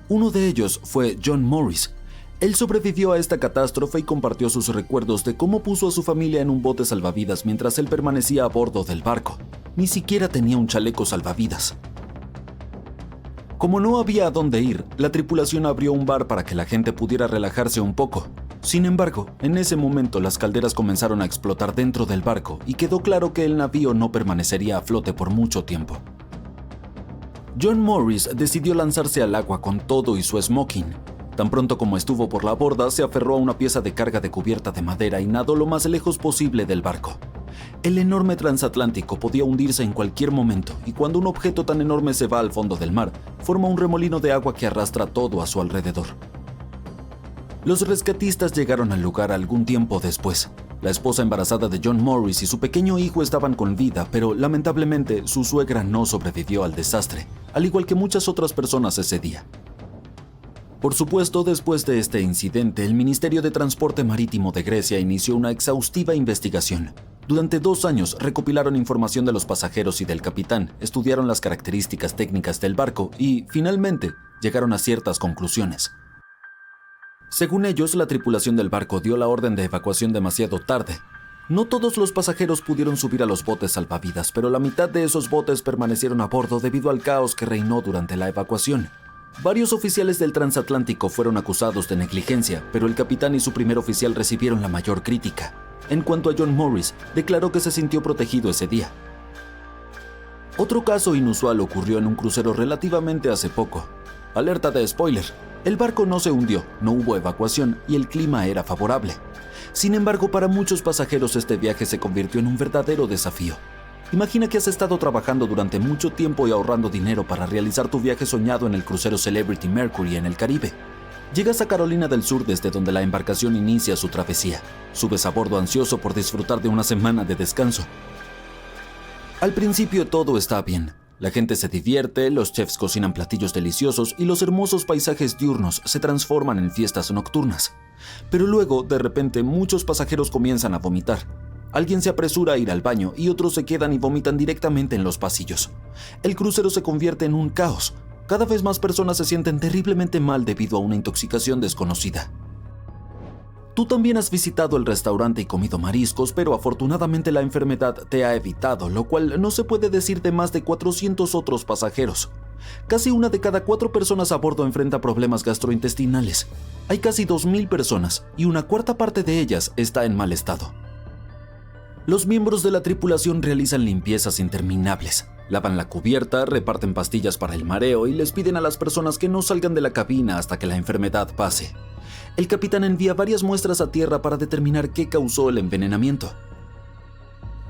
Uno de ellos fue John Morris. Él sobrevivió a esta catástrofe y compartió sus recuerdos de cómo puso a su familia en un bote salvavidas mientras él permanecía a bordo del barco. Ni siquiera tenía un chaleco salvavidas. Como no había a dónde ir, la tripulación abrió un bar para que la gente pudiera relajarse un poco. Sin embargo, en ese momento las calderas comenzaron a explotar dentro del barco y quedó claro que el navío no permanecería a flote por mucho tiempo. John Morris decidió lanzarse al agua con todo y su smoking. Tan pronto como estuvo por la borda, se aferró a una pieza de carga de cubierta de madera y nadó lo más lejos posible del barco. El enorme transatlántico podía hundirse en cualquier momento, y cuando un objeto tan enorme se va al fondo del mar, forma un remolino de agua que arrastra todo a su alrededor. Los rescatistas llegaron al lugar algún tiempo después. La esposa embarazada de John Morris y su pequeño hijo estaban con vida, pero lamentablemente su suegra no sobrevivió al desastre, al igual que muchas otras personas ese día. Por supuesto, después de este incidente, el Ministerio de Transporte Marítimo de Grecia inició una exhaustiva investigación. Durante 2 años recopilaron información de los pasajeros y del capitán, estudiaron las características técnicas del barco y, finalmente, llegaron a ciertas conclusiones. Según ellos, la tripulación del barco dio la orden de evacuación demasiado tarde. No todos los pasajeros pudieron subir a los botes salvavidas, pero la mitad de esos botes permanecieron a bordo debido al caos que reinó durante la evacuación. Varios oficiales del transatlántico fueron acusados de negligencia, pero el capitán y su primer oficial recibieron la mayor crítica. En cuanto a John Morris, declaró que se sintió protegido ese día. Otro caso inusual ocurrió en un crucero relativamente hace poco. Alerta de spoiler: el barco no se hundió, no hubo evacuación y el clima era favorable. Sin embargo, para muchos pasajeros este viaje se convirtió en un verdadero desafío. Imagina que has estado trabajando durante mucho tiempo y ahorrando dinero para realizar tu viaje soñado en el crucero Celebrity Mercury en el Caribe. Llegas a Carolina del Sur, desde donde la embarcación inicia su travesía. Subes a bordo ansioso por disfrutar de una semana de descanso. Al principio todo está bien. La gente se divierte, los chefs cocinan platillos deliciosos y los hermosos paisajes diurnos se transforman en fiestas nocturnas. Pero luego, de repente, muchos pasajeros comienzan a vomitar. Alguien se apresura a ir al baño y otros se quedan y vomitan directamente en los pasillos. El crucero se convierte en un caos. Cada vez más personas se sienten terriblemente mal debido a una intoxicación desconocida. Tú también has visitado el restaurante y comido mariscos, pero afortunadamente la enfermedad te ha evitado, lo cual no se puede decir de más de 400 otros pasajeros. Casi una de cada 4 personas a bordo enfrenta problemas gastrointestinales. Hay casi 2.000 personas y una cuarta parte de ellas está en mal estado. Los miembros de la tripulación realizan limpiezas interminables. Lavan la cubierta, reparten pastillas para el mareo y les piden a las personas que no salgan de la cabina hasta que la enfermedad pase. El capitán envía varias muestras a tierra para determinar qué causó el envenenamiento.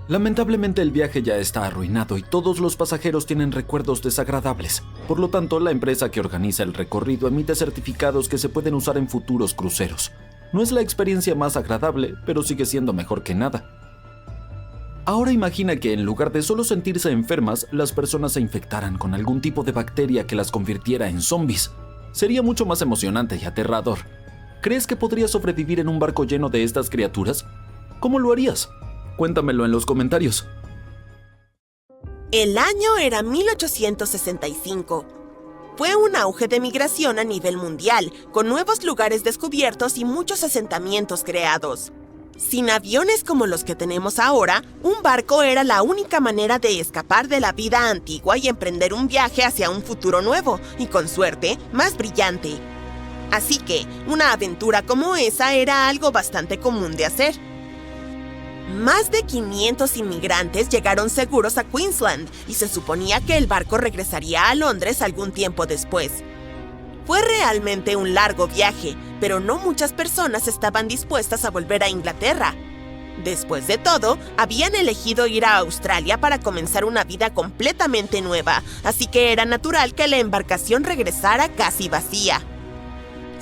Lamentablemente el viaje ya está arruinado y todos los pasajeros tienen recuerdos desagradables. Por lo tanto, la empresa que organiza el recorrido emite certificados que se pueden usar en futuros cruceros. No es la experiencia más agradable, pero sigue siendo mejor que nada. Ahora imagina que en lugar de solo sentirse enfermas, las personas se infectaran con algún tipo de bacteria que las convirtiera en zombies. Sería mucho más emocionante y aterrador. ¿Crees que podrías sobrevivir en un barco lleno de estas criaturas? ¿Cómo lo harías? Cuéntamelo en los comentarios. El año era 1865. Fue un auge de migración a nivel mundial, con nuevos lugares descubiertos y muchos asentamientos creados. Sin aviones como los que tenemos ahora, un barco era la única manera de escapar de la vida antigua y emprender un viaje hacia un futuro nuevo y, con suerte, más brillante. Así que, una aventura como esa era algo bastante común de hacer. Más de 500 inmigrantes llegaron seguros a Queensland y se suponía que el barco regresaría a Londres algún tiempo después. Fue realmente un largo viaje, pero no muchas personas estaban dispuestas a volver a Inglaterra. Después de todo, habían elegido ir a Australia para comenzar una vida completamente nueva, así que era natural que la embarcación regresara casi vacía.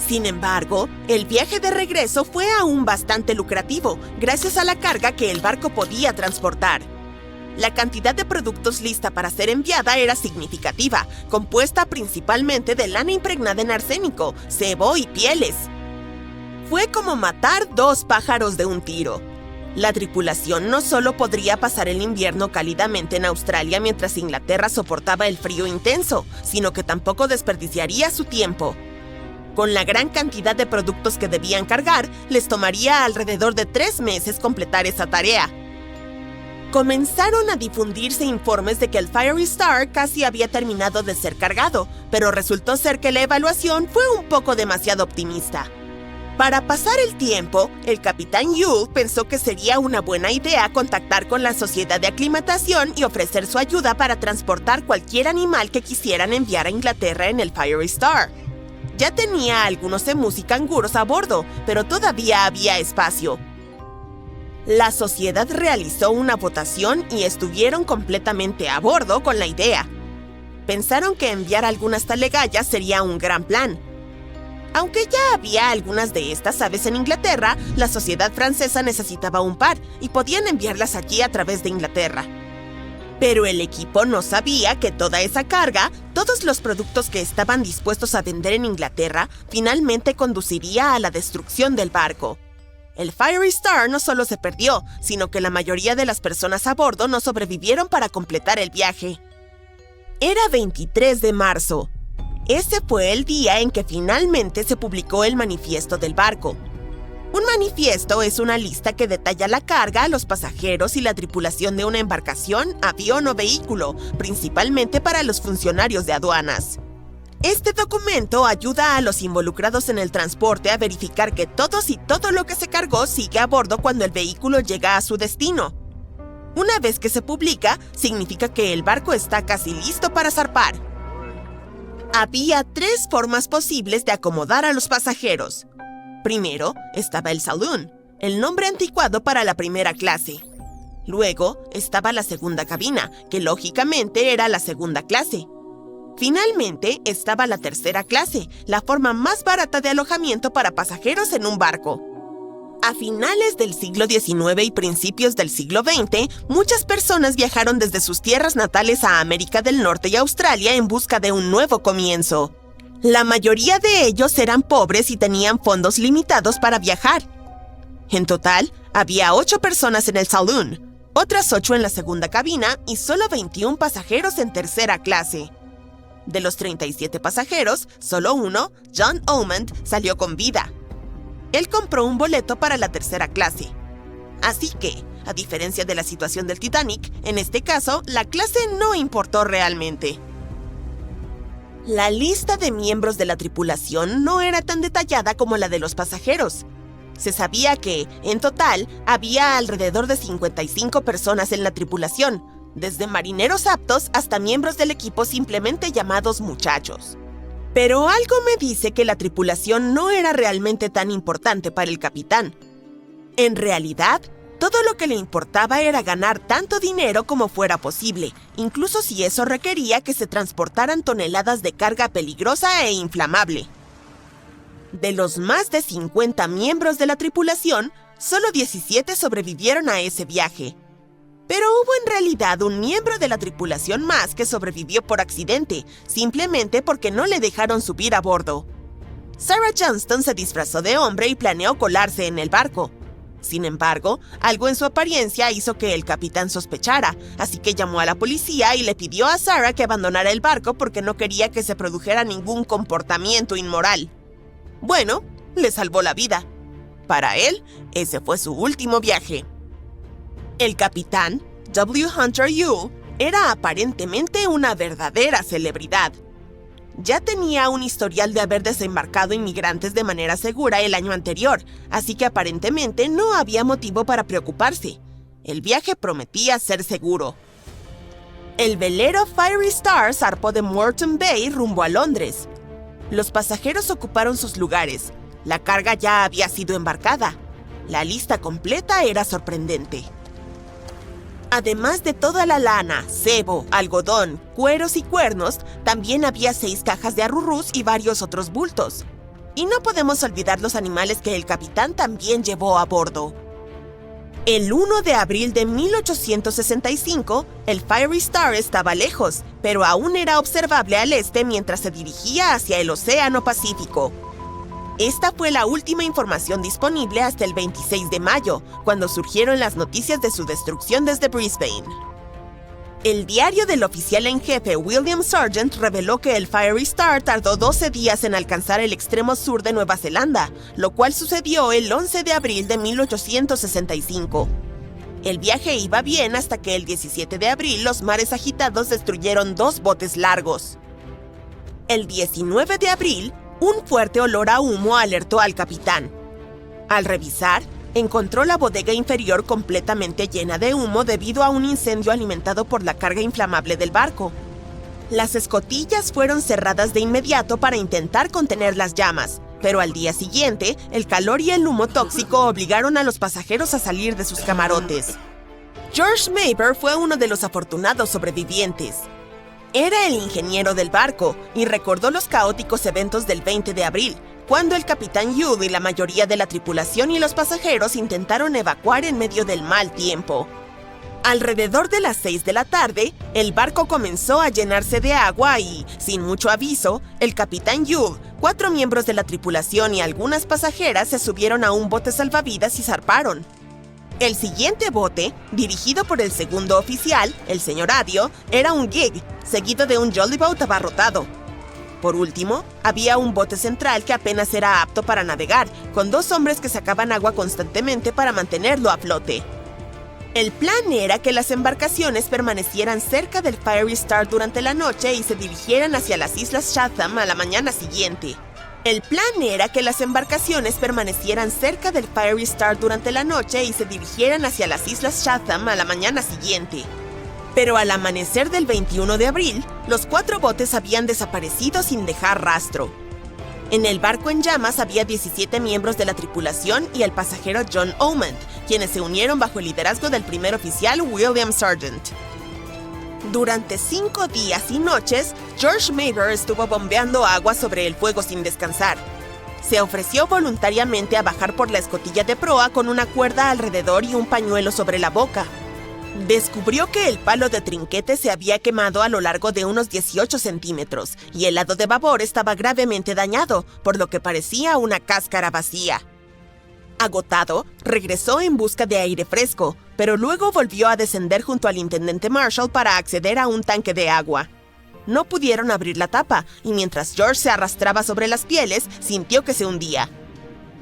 Sin embargo, el viaje de regreso fue aún bastante lucrativo, gracias a la carga que el barco podía transportar. La cantidad de productos lista para ser enviada era significativa, compuesta principalmente de lana impregnada en arsénico, sebo y pieles. Fue como matar 2 pájaros de un tiro. La tripulación no solo podría pasar el invierno cálidamente en Australia mientras Inglaterra soportaba el frío intenso, sino que tampoco desperdiciaría su tiempo. Con la gran cantidad de productos que debían cargar, les tomaría alrededor de 3 meses completar esa tarea. Comenzaron a difundirse informes de que el Fiery Star casi había terminado de ser cargado, pero resultó ser que la evaluación fue un poco demasiado optimista. Para pasar el tiempo, el capitán Yule pensó que sería una buena idea contactar con la sociedad de aclimatación y ofrecer su ayuda para transportar cualquier animal que quisieran enviar a Inglaterra en el Fiery Star. Ya tenía algunos emus y canguros a bordo, pero todavía había espacio. La sociedad realizó una votación y estuvieron completamente a bordo con la idea. Pensaron que enviar algunas talegallas sería un gran plan. Aunque ya había algunas de estas aves en Inglaterra, la sociedad francesa necesitaba un par y podían enviarlas allí a través de Inglaterra. Pero el equipo no sabía que toda esa carga, todos los productos que estaban dispuestos a vender en Inglaterra, finalmente conduciría a la destrucción del barco. El Fiery Star no solo se perdió, sino que la mayoría de las personas a bordo no sobrevivieron para completar el viaje. Era 23 de marzo. Ese fue el día en que finalmente se publicó el manifiesto del barco. Un manifiesto es una lista que detalla la carga, los pasajeros y la tripulación de una embarcación, avión o vehículo, principalmente para los funcionarios de aduanas. Este documento ayuda a los involucrados en el transporte a verificar que todos y todo lo que se cargó sigue a bordo cuando el vehículo llega a su destino. Una vez que se publica, significa que el barco está casi listo para zarpar. Había 3 formas posibles de acomodar a los pasajeros. Primero, estaba el saloon, el nombre anticuado para la primera clase. Luego, estaba la segunda cabina, que lógicamente era la segunda clase. Finalmente, estaba la tercera clase, la forma más barata de alojamiento para pasajeros en un barco. A finales del siglo XIX y principios del siglo XX, muchas personas viajaron desde sus tierras natales a América del Norte y Australia en busca de un nuevo comienzo. La mayoría de ellos eran pobres y tenían fondos limitados para viajar. En total, había 8 personas en el saloon, otras 8 en la segunda cabina y solo 21 pasajeros en tercera clase. De los 37 pasajeros, solo uno, John Omand, salió con vida. Él compró un boleto para la tercera clase. Así que, a diferencia de la situación del Titanic, en este caso, la clase no importó realmente. La lista de miembros de la tripulación no era tan detallada como la de los pasajeros. Se sabía que, en total, había alrededor de 55 personas en la tripulación, desde marineros aptos hasta miembros del equipo simplemente llamados muchachos. Pero algo me dice que la tripulación no era realmente tan importante para el capitán. En realidad, todo lo que le importaba era ganar tanto dinero como fuera posible, incluso si eso requería que se transportaran toneladas de carga peligrosa e inflamable. De los más de 50 miembros de la tripulación, solo 17 sobrevivieron a ese viaje. Pero hubo en realidad un miembro de la tripulación más que sobrevivió por accidente, simplemente porque no le dejaron subir a bordo. Sarah Johnston se disfrazó de hombre y planeó colarse en el barco. Sin embargo, algo en su apariencia hizo que el capitán sospechara, así que llamó a la policía y le pidió a Sarah que abandonara el barco porque no quería que se produjera ningún comportamiento inmoral. Bueno, le salvó la vida. Para él, ese fue su último viaje. El capitán, W. Hunter Yule, era aparentemente una verdadera celebridad. Ya tenía un historial de haber desembarcado inmigrantes de manera segura el año anterior, así que aparentemente no había motivo para preocuparse. El viaje prometía ser seguro. El velero Fiery Star zarpó de Moreton Bay rumbo a Londres. Los pasajeros ocuparon sus lugares. La carga ya había sido embarcada. La lista completa era sorprendente. Además de toda la lana, cebo, algodón, cueros y cuernos, también había 6 cajas de arrurús y varios otros bultos. Y no podemos olvidar los animales que el capitán también llevó a bordo. El 1 de abril de 1865, el Fiery Star estaba lejos, pero aún era observable al este mientras se dirigía hacia el Océano Pacífico. Esta fue la última información disponible hasta el 26 de mayo, cuando surgieron las noticias de su destrucción desde Brisbane. El diario del oficial en jefe William Sargent reveló que el Fiery Star tardó 12 días en alcanzar el extremo sur de Nueva Zelanda, lo cual sucedió el 11 de abril de 1865. El viaje iba bien hasta que el 17 de abril los mares agitados destruyeron 2 botes largos. El 19 de abril, un fuerte olor a humo alertó al capitán. Al revisar, encontró la bodega inferior completamente llena de humo debido a un incendio alimentado por la carga inflamable del barco. Las escotillas fueron cerradas de inmediato para intentar contener las llamas, pero al día siguiente, el calor y el humo tóxico obligaron a los pasajeros a salir de sus camarotes. George Mayber fue uno de los afortunados sobrevivientes. Era el ingeniero del barco y recordó los caóticos eventos del 20 de abril, cuando el capitán Yule y la mayoría de la tripulación y los pasajeros intentaron evacuar en medio del mal tiempo. Alrededor de las 6 de la tarde, el barco comenzó a llenarse de agua y, sin mucho aviso, el capitán Yule, 4 miembros de la tripulación y algunas pasajeras se subieron a un bote salvavidas y zarparon. El siguiente bote, dirigido por el segundo oficial, el señor Adio, era un gig, seguido de un jollyboat abarrotado. Por último, había un bote central que apenas era apto para navegar, con 2 hombres que sacaban agua constantemente para mantenerlo a flote. El plan era que las embarcaciones permanecieran cerca del Fiery Star durante la noche y se dirigieran hacia las Islas Chatham a la mañana siguiente. Pero al amanecer del 21 de abril, los 4 botes habían desaparecido sin dejar rastro. En el barco en llamas había 17 miembros de la tripulación y el pasajero John Omand, quienes se unieron bajo el liderazgo del primer oficial William Sargent. Durante 5 días y noches, George Mayber estuvo bombeando agua sobre el fuego sin descansar. Se ofreció voluntariamente a bajar por la escotilla de proa con una cuerda alrededor y un pañuelo sobre la boca. Descubrió que el palo de trinquete se había quemado a lo largo de unos 18 centímetros y el lado de babor estaba gravemente dañado, por lo que parecía una cáscara vacía. Agotado, regresó en busca de aire fresco, pero luego volvió a descender junto al intendente Marshall para acceder a un tanque de agua. No pudieron abrir la tapa, y mientras George se arrastraba sobre las pieles, sintió que se hundía.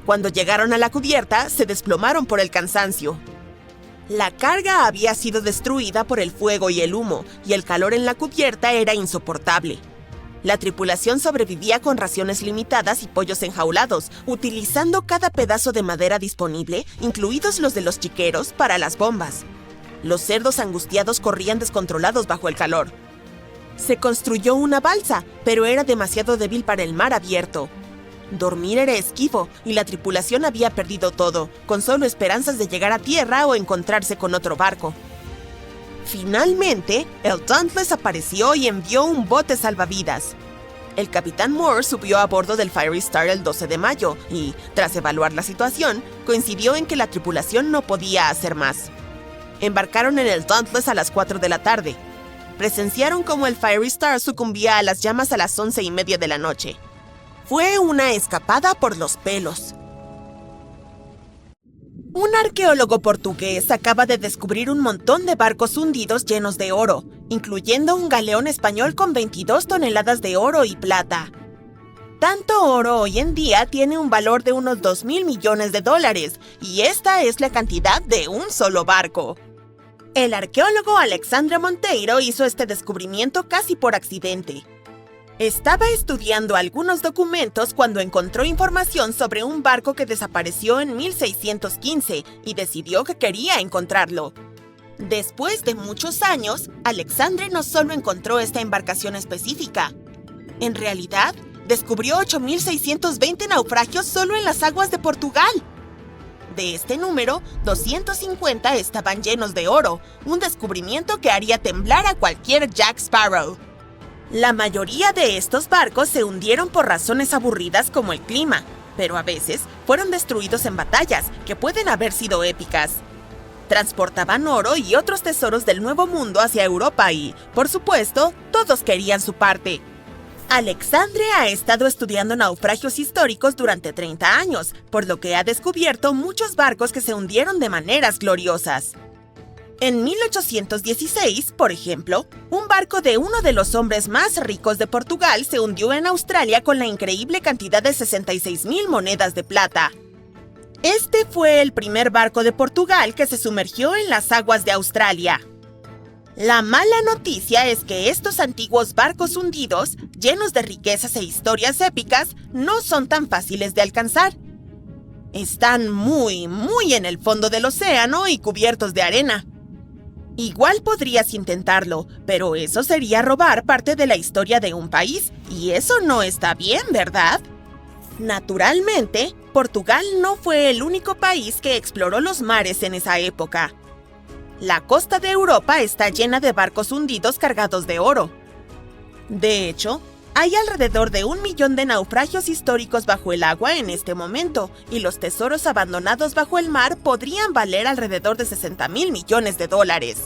Cuando llegaron a la cubierta, se desplomaron por el cansancio. La carga había sido destruida por el fuego y el humo, y el calor en la cubierta era insoportable. La tripulación sobrevivía con raciones limitadas y pollos enjaulados, utilizando cada pedazo de madera disponible, incluidos los de los chiqueros, para las bombas. Los cerdos angustiados corrían descontrolados bajo el calor. Se construyó una balsa, pero era demasiado débil para el mar abierto. Dormir era esquivo y la tripulación había perdido todo, con solo esperanzas de llegar a tierra o encontrarse con otro barco. Finalmente, el Dauntless apareció y envió un bote salvavidas. El capitán Moore subió a bordo del Fiery Star el 12 de mayo y, tras evaluar la situación, coincidió en que la tripulación no podía hacer más. Embarcaron en el Dauntless a las 4 de la tarde. Presenciaron cómo el Fiery Star sucumbía a las llamas a las 11:30 de la noche. Fue una escapada por los pelos. Un arqueólogo portugués acaba de descubrir un montón de barcos hundidos llenos de oro, incluyendo un galeón español con 22 toneladas de oro y plata. Tanto oro hoy en día tiene un valor de unos 2.000 millones de dólares, y esta es la cantidad de un solo barco. El arqueólogo Alexandre Monteiro hizo este descubrimiento casi por accidente. Estaba estudiando algunos documentos cuando encontró información sobre un barco que desapareció en 1615 y decidió que quería encontrarlo. Después de muchos años, Alexandre no solo encontró esta embarcación específica. En realidad, descubrió 8.620 naufragios solo en las aguas de Portugal. De este número, 250 estaban llenos de oro, un descubrimiento que haría temblar a cualquier Jack Sparrow. La mayoría de estos barcos se hundieron por razones aburridas como el clima, pero a veces fueron destruidos en batallas que pueden haber sido épicas. Transportaban oro y otros tesoros del Nuevo Mundo hacia Europa y, por supuesto, todos querían su parte. Alexandre ha estado estudiando naufragios históricos durante 30 años, por lo que ha descubierto muchos barcos que se hundieron de maneras gloriosas. En 1816, por ejemplo, un barco de uno de los hombres más ricos de Portugal se hundió en Australia con la increíble cantidad de 66.000 monedas de plata. Este fue el primer barco de Portugal que se sumergió en las aguas de Australia. La mala noticia es que estos antiguos barcos hundidos, llenos de riquezas e historias épicas, no son tan fáciles de alcanzar. Están muy en el fondo del océano y cubiertos de arena. Igual podrías intentarlo, pero eso sería robar parte de la historia de un país, y eso no está bien, ¿verdad? Naturalmente, Portugal no fue el único país que exploró los mares en esa época. La costa de Europa está llena de barcos hundidos cargados de oro. De hecho, hay alrededor de 1 millón de naufragios históricos bajo el agua en este momento, y los tesoros abandonados bajo el mar podrían valer alrededor de 60.000 millones de dólares.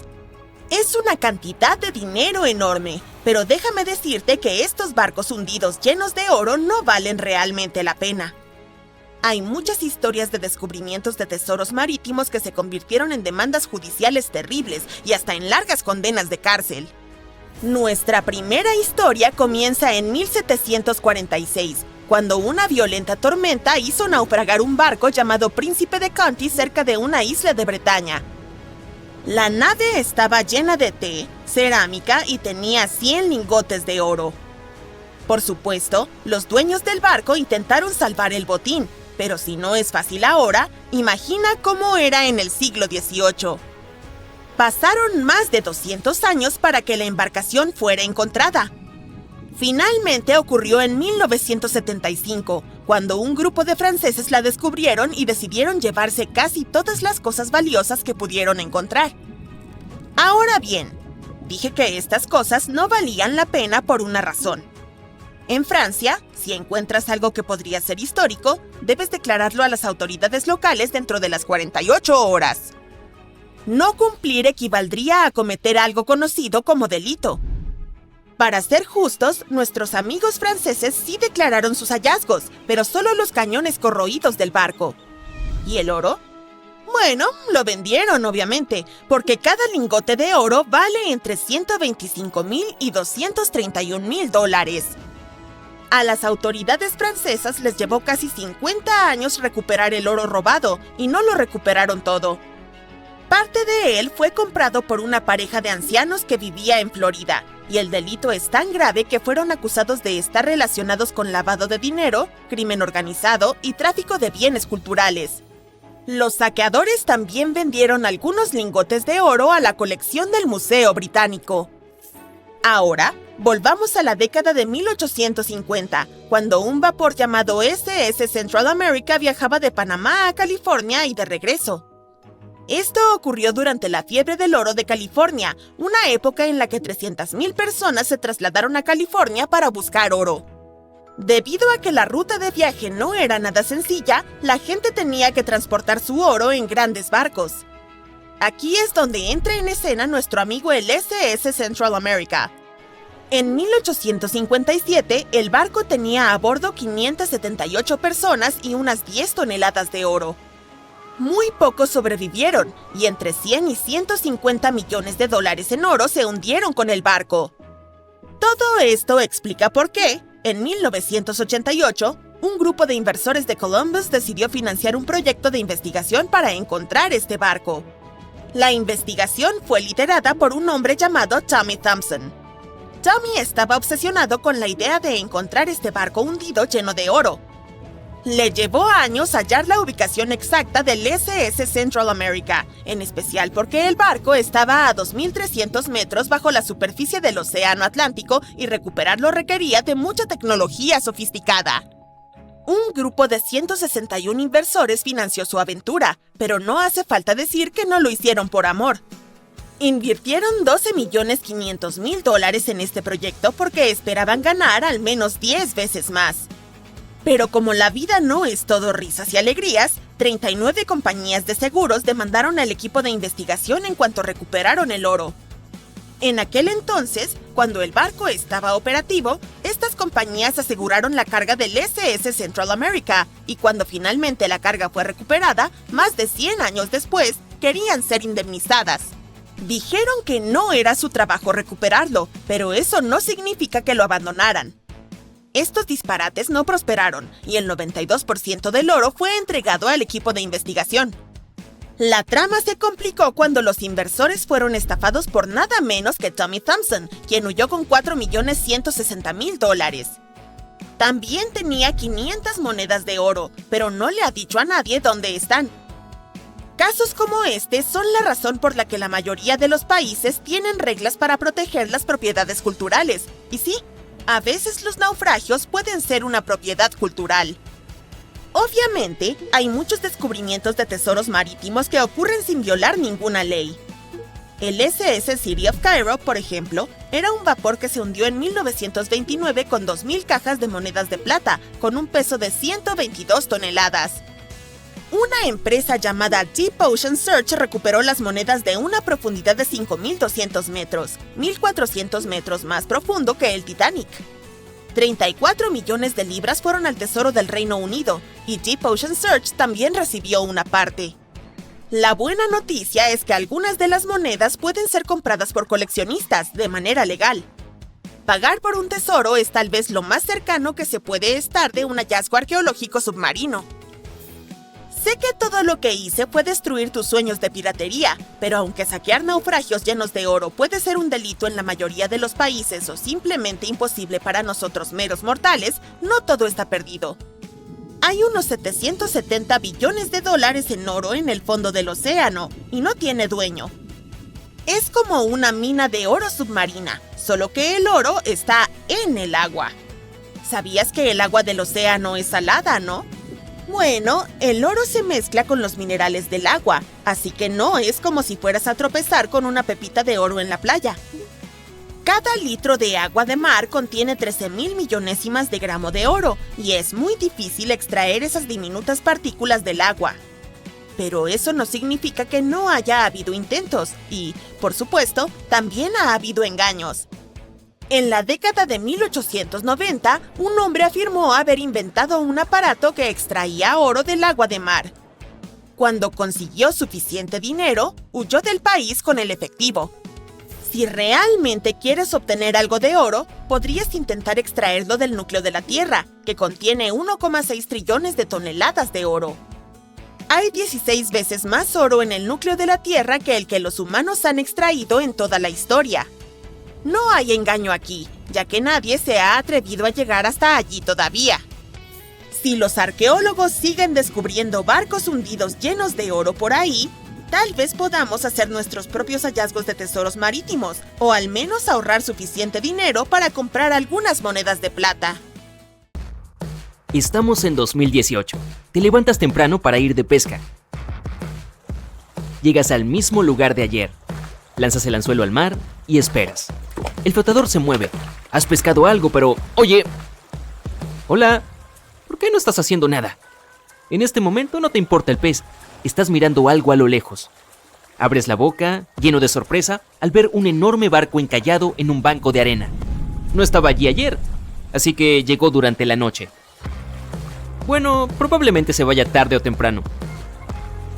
Es una cantidad de dinero enorme, pero déjame decirte que estos barcos hundidos llenos de oro no valen realmente la pena. Hay muchas historias de descubrimientos de tesoros marítimos que se convirtieron en demandas judiciales terribles y hasta en largas condenas de cárcel. Nuestra primera historia comienza en 1746, cuando una violenta tormenta hizo naufragar un barco llamado Príncipe de Conti cerca de una isla de Bretaña. La nave estaba llena de té, cerámica y tenía 100 lingotes de oro. Por supuesto, los dueños del barco intentaron salvar el botín, pero si no es fácil ahora, imagina cómo era en el siglo XVIII. Pasaron más de 200 años para que la embarcación fuera encontrada. Finalmente ocurrió en 1975, cuando un grupo de franceses la descubrieron y decidieron llevarse casi todas las cosas valiosas que pudieron encontrar. Ahora bien, dije que estas cosas no valían la pena por una razón. En Francia, si encuentras algo que podría ser histórico, debes declararlo a las autoridades locales dentro de las 48 horas. No cumplir equivaldría a cometer algo conocido como delito. Para ser justos, nuestros amigos franceses sí declararon sus hallazgos, pero solo los cañones corroídos del barco. ¿Y el oro? Bueno, lo vendieron, obviamente, porque cada lingote de oro vale entre $125,000 y $231,000. A las autoridades francesas les llevó casi 50 años recuperar el oro robado, y no lo recuperaron todo. Parte de él fue comprado por una pareja de ancianos que vivía en Florida, y el delito es tan grave que fueron acusados de estar relacionados con lavado de dinero, crimen organizado y tráfico de bienes culturales. Los saqueadores también vendieron algunos lingotes de oro a la colección del Museo Británico. Ahora, volvamos a la década de 1850, cuando un vapor llamado SS Central America viajaba de Panamá a California y de regreso. Esto ocurrió durante la fiebre del oro de California, una época en la que 300,000 personas se trasladaron a California para buscar oro. Debido a que la ruta de viaje no era nada sencilla, la gente tenía que transportar su oro en grandes barcos. Aquí es donde entra en escena nuestro amigo el SS Central America. En 1857, el barco tenía a bordo 578 personas y unas 10 toneladas de oro. Muy pocos sobrevivieron, y entre 100 y 150 millones de dólares en oro se hundieron con el barco. Todo esto explica por qué, en 1988, un grupo de inversores de Columbus decidió financiar un proyecto de investigación para encontrar este barco. La investigación fue liderada por un hombre llamado Tommy Thompson. Tommy estaba obsesionado con la idea de encontrar este barco hundido lleno de oro. Le llevó años hallar la ubicación exacta del SS Central America, en especial porque el barco estaba a 2.300 metros bajo la superficie del Océano Atlántico y recuperarlo requería de mucha tecnología sofisticada. Un grupo de 161 inversores financió su aventura, pero no hace falta decir que no lo hicieron por amor. Invirtieron $12,500,000 en este proyecto porque esperaban ganar al menos 10 veces más. Pero como la vida no es todo risas y alegrías, 39 compañías de seguros demandaron al equipo de investigación en cuanto recuperaron el oro. En aquel entonces, cuando el barco estaba operativo, estas compañías aseguraron la carga del SS Central America, y cuando finalmente la carga fue recuperada, más de 100 años después, querían ser indemnizadas. Dijeron que no era su trabajo recuperarlo, pero eso no significa que lo abandonaran. Estos disparates no prosperaron, y el 92% del oro fue entregado al equipo de investigación. La trama se complicó cuando los inversores fueron estafados por nada menos que Tommy Thompson, quien huyó con $4,160,000. También tenía 500 monedas de oro, pero no le ha dicho a nadie dónde están. Casos como este son la razón por la que la mayoría de los países tienen reglas para proteger las propiedades culturales, y sí, a veces los naufragios pueden ser una propiedad cultural. Obviamente, hay muchos descubrimientos de tesoros marítimos que ocurren sin violar ninguna ley. El SS City of Cairo, por ejemplo, era un vapor que se hundió en 1929 con 2,000 cajas de monedas de plata, con un peso de 122 toneladas. Una empresa llamada Deep Ocean Search recuperó las monedas de una profundidad de 5,200 metros, 1,400 metros más profundo que el Titanic. 34 millones de libras fueron al Tesoro del Reino Unido, y Deep Ocean Search también recibió una parte. La buena noticia es que algunas de las monedas pueden ser compradas por coleccionistas de manera legal. Pagar por un tesoro es tal vez lo más cercano que se puede estar de un hallazgo arqueológico submarino. Sé que todo lo que hice fue destruir tus sueños de piratería, pero aunque saquear naufragios llenos de oro puede ser un delito en la mayoría de los países o simplemente imposible para nosotros meros mortales, no todo está perdido. Hay unos 770 billones de dólares en oro en el fondo del océano, y no tiene dueño. Es como una mina de oro submarina, solo que el oro está en el agua. ¿Sabías que el agua del océano es salada, no? Bueno, el oro se mezcla con los minerales del agua, así que no es como si fueras a tropezar con una pepita de oro en la playa. Cada litro de agua de mar contiene 13.000 millonésimas de gramo de oro y es muy difícil extraer esas diminutas partículas del agua. Pero eso no significa que no haya habido intentos y, por supuesto, también ha habido engaños. En la década de 1890, un hombre afirmó haber inventado un aparato que extraía oro del agua de mar. Cuando consiguió suficiente dinero, huyó del país con el efectivo. Si realmente quieres obtener algo de oro, podrías intentar extraerlo del núcleo de la Tierra, que contiene 1,6 trillones de toneladas de oro. Hay 16 veces más oro en el núcleo de la Tierra que el que los humanos han extraído en toda la historia. No hay engaño aquí, ya que nadie se ha atrevido a llegar hasta allí todavía. Si los arqueólogos siguen descubriendo barcos hundidos llenos de oro por ahí, tal vez podamos hacer nuestros propios hallazgos de tesoros marítimos, o al menos ahorrar suficiente dinero para comprar algunas monedas de plata. Estamos en 2018. Te levantas temprano para ir de pesca. Llegas al mismo lugar de ayer. Lanzas el anzuelo al mar y esperas. El flotador se mueve. Has pescado algo, pero... ¡Oye! Hola. ¿Por qué no estás haciendo nada? En este momento no te importa el pez. Estás mirando algo a lo lejos. Abres la boca, lleno de sorpresa, al ver un enorme barco encallado en un banco de arena. No estaba allí ayer, así que llegó durante la noche. Bueno, probablemente se vaya tarde o temprano.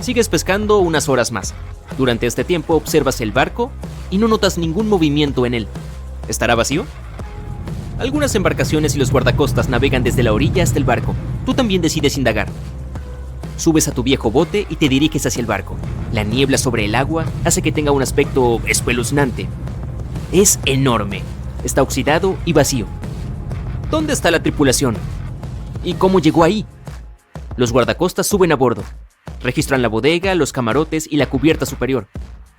Sigues pescando unas horas más. Durante este tiempo observas el barco y no notas ningún movimiento en él. ¿Estará vacío? Algunas embarcaciones y los guardacostas navegan desde la orilla hasta el barco. Tú también decides indagar. Subes a tu viejo bote y te diriges hacia el barco. La niebla sobre el agua hace que tenga un aspecto espeluznante. Es enorme. Está oxidado y vacío. ¿Dónde está la tripulación? ¿Y cómo llegó ahí? Los guardacostas suben a bordo. Registran la bodega, los camarotes y la cubierta superior.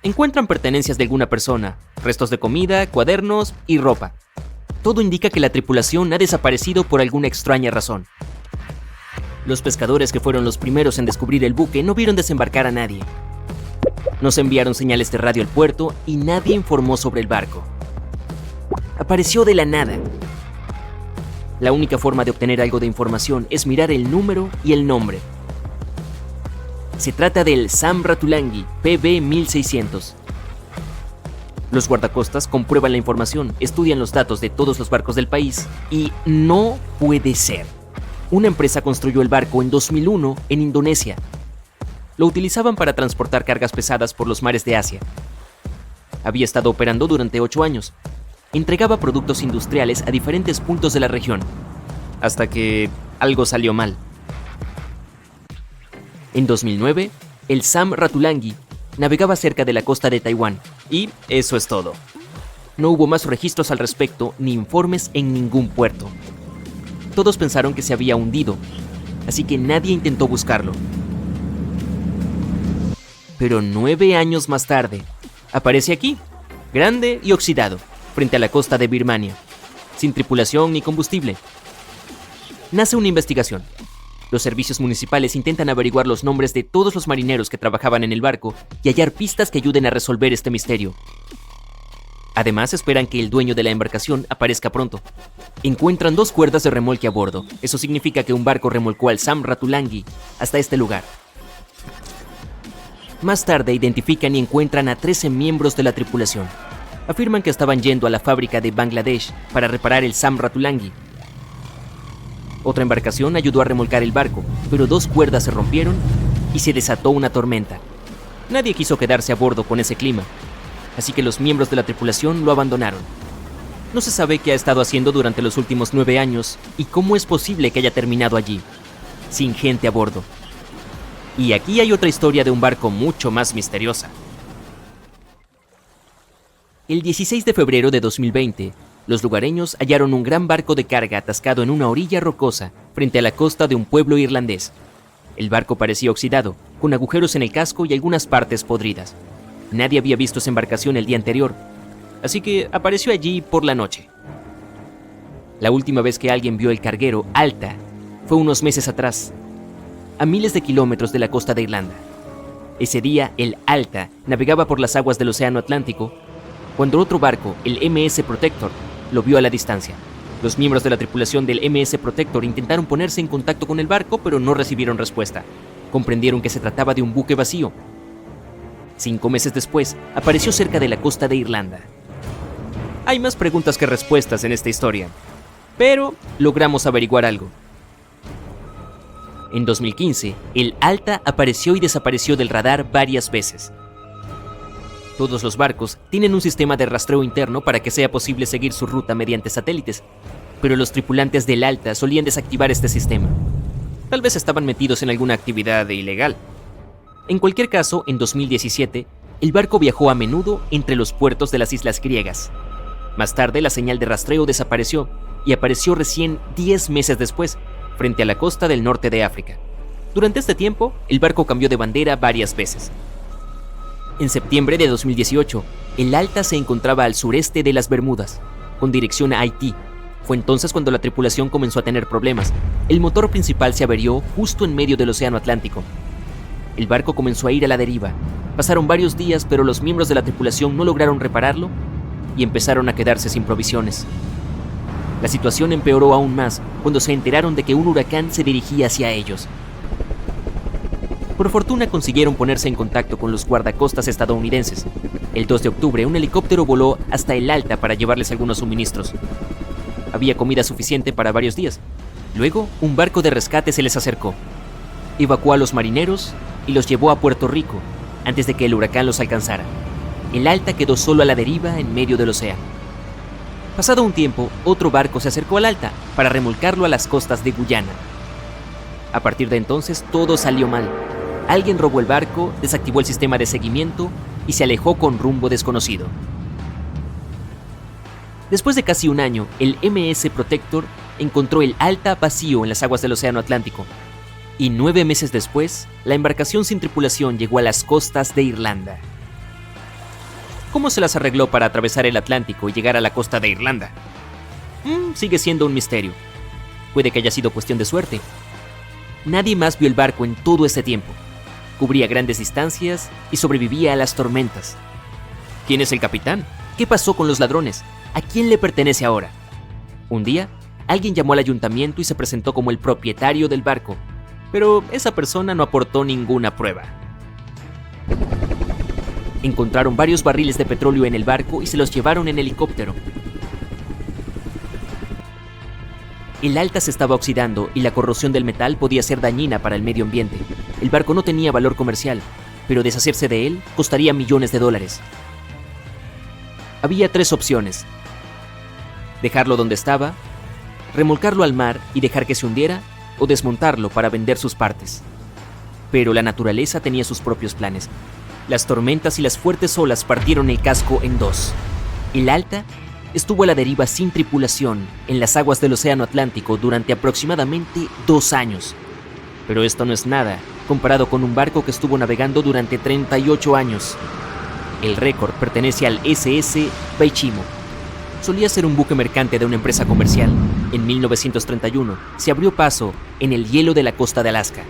Encuentran pertenencias de alguna persona, restos de comida, cuadernos y ropa. Todo indica que la tripulación ha desaparecido por alguna extraña razón. Los pescadores que fueron los primeros en descubrir el buque no vieron desembarcar a nadie. No se enviaron señales de radio al puerto y nadie informó sobre el barco. Apareció de la nada. La única forma de obtener algo de información es mirar el número y el nombre. Se trata del Sam Ratulangi PB 1600. Los guardacostas comprueban la información, estudian los datos de todos los barcos del país y no puede ser. Una empresa construyó el barco en 2001 en Indonesia. Lo utilizaban para transportar cargas pesadas por los mares de Asia. Había estado operando durante 8 años. Entregaba productos industriales a diferentes puntos de la región, hasta que algo salió mal. En 2009, el Sam Ratulangi navegaba cerca de la costa de Taiwán, y eso es todo. No hubo más registros al respecto ni informes en ningún puerto. Todos pensaron que se había hundido, así que nadie intentó buscarlo. Pero 9 años más tarde, aparece aquí, grande y oxidado, frente a la costa de Birmania, sin tripulación ni combustible. Nace una investigación. Los servicios municipales intentan averiguar los nombres de todos los marineros que trabajaban en el barco y hallar pistas que ayuden a resolver este misterio. Además, esperan que el dueño de la embarcación aparezca pronto. Encuentran 2 cuerdas de remolque a bordo. Eso significa que un barco remolcó al Sam Ratulangi hasta este lugar. Más tarde identifican y encuentran a 13 miembros de la tripulación. Afirman que estaban yendo a la fábrica de Bangladesh para reparar el Sam Ratulangi. Otra embarcación ayudó a remolcar el barco, pero 2 cuerdas se rompieron y se desató una tormenta. Nadie quiso quedarse a bordo con ese clima, así que los miembros de la tripulación lo abandonaron. No se sabe qué ha estado haciendo durante los últimos 9 años y cómo es posible que haya terminado allí, sin gente a bordo. Y aquí hay otra historia de un barco mucho más misteriosa. El 16 de febrero de 2020, los lugareños hallaron un gran barco de carga atascado en una orilla rocosa frente a la costa de un pueblo irlandés. El barco parecía oxidado, con agujeros en el casco y algunas partes podridas. Nadie había visto esa embarcación el día anterior, así que apareció allí por la noche. La última vez que alguien vio el carguero Alta fue unos meses atrás, a miles de kilómetros de la costa de Irlanda. Ese día, el Alta navegaba por las aguas del Océano Atlántico cuando otro barco, el MS Protector, lo vio a la distancia. Los miembros de la tripulación del MS Protector intentaron ponerse en contacto con el barco, pero no recibieron respuesta. Comprendieron que se trataba de un buque vacío. 5 meses después, apareció cerca de la costa de Irlanda. Hay más preguntas que respuestas en esta historia, pero logramos averiguar algo. En 2015, el Alta apareció y desapareció del radar varias veces. Todos los barcos tienen un sistema de rastreo interno para que sea posible seguir su ruta mediante satélites, pero los tripulantes del Alta solían desactivar este sistema. Tal vez estaban metidos en alguna actividad ilegal. En cualquier caso, en 2017, el barco viajó a menudo entre los puertos de las islas griegas. Más tarde, la señal de rastreo desapareció y apareció recién 10 meses después, frente a la costa del norte de África. Durante este tiempo, el barco cambió de bandera varias veces. En septiembre de 2018, el Alta se encontraba al sureste de las Bermudas, con dirección a Haití. Fue entonces cuando la tripulación comenzó a tener problemas. El motor principal se averió justo en medio del Océano Atlántico. El barco comenzó a ir a la deriva. Pasaron varios días, pero los miembros de la tripulación no lograron repararlo y empezaron a quedarse sin provisiones. La situación empeoró aún más cuando se enteraron de que un huracán se dirigía hacia ellos. Por fortuna consiguieron ponerse en contacto con los guardacostas estadounidenses. El 2 de octubre, un helicóptero voló hasta el Alta para llevarles algunos suministros. Había comida suficiente para varios días. Luego, un barco de rescate se les acercó. Evacuó a los marineros y los llevó a Puerto Rico antes de que el huracán los alcanzara. El Alta quedó solo a la deriva en medio del océano. Pasado un tiempo, otro barco se acercó al Alta para remolcarlo a las costas de Guyana. A partir de entonces, todo salió mal. Alguien robó el barco, desactivó el sistema de seguimiento y se alejó con rumbo desconocido. Después de casi un año, el MS Protector encontró el Alta vacío en las aguas del Océano Atlántico. Y 9 meses después, la embarcación sin tripulación llegó a las costas de Irlanda. ¿Cómo se las arregló para atravesar el Atlántico y llegar a la costa de Irlanda? Sigue siendo un misterio. Puede que haya sido cuestión de suerte. Nadie más vio el barco en todo este tiempo. Cubría grandes distancias y sobrevivía a las tormentas. ¿Quién es el capitán? ¿Qué pasó con los ladrones? ¿A quién le pertenece ahora? Un día, alguien llamó al ayuntamiento y se presentó como el propietario del barco, pero esa persona no aportó ninguna prueba. Encontraron varios barriles de petróleo en el barco y se los llevaron en helicóptero. El Alta se estaba oxidando y la corrosión del metal podía ser dañina para el medio ambiente. El barco no tenía valor comercial, pero deshacerse de él costaría millones de dólares. Había 3 opciones: dejarlo donde estaba, remolcarlo al mar y dejar que se hundiera, o desmontarlo para vender sus partes. Pero la naturaleza tenía sus propios planes. Las tormentas y las fuertes olas partieron el casco en 2. El Alta estuvo a la deriva sin tripulación en las aguas del Océano Atlántico durante aproximadamente 2 años. Pero esto no es nada comparado con un barco que estuvo navegando durante 38 años. El récord pertenece al SS Baichimo. Solía ser un buque mercante de una empresa comercial. En 1931 se abrió paso en el hielo de la costa de Alaska.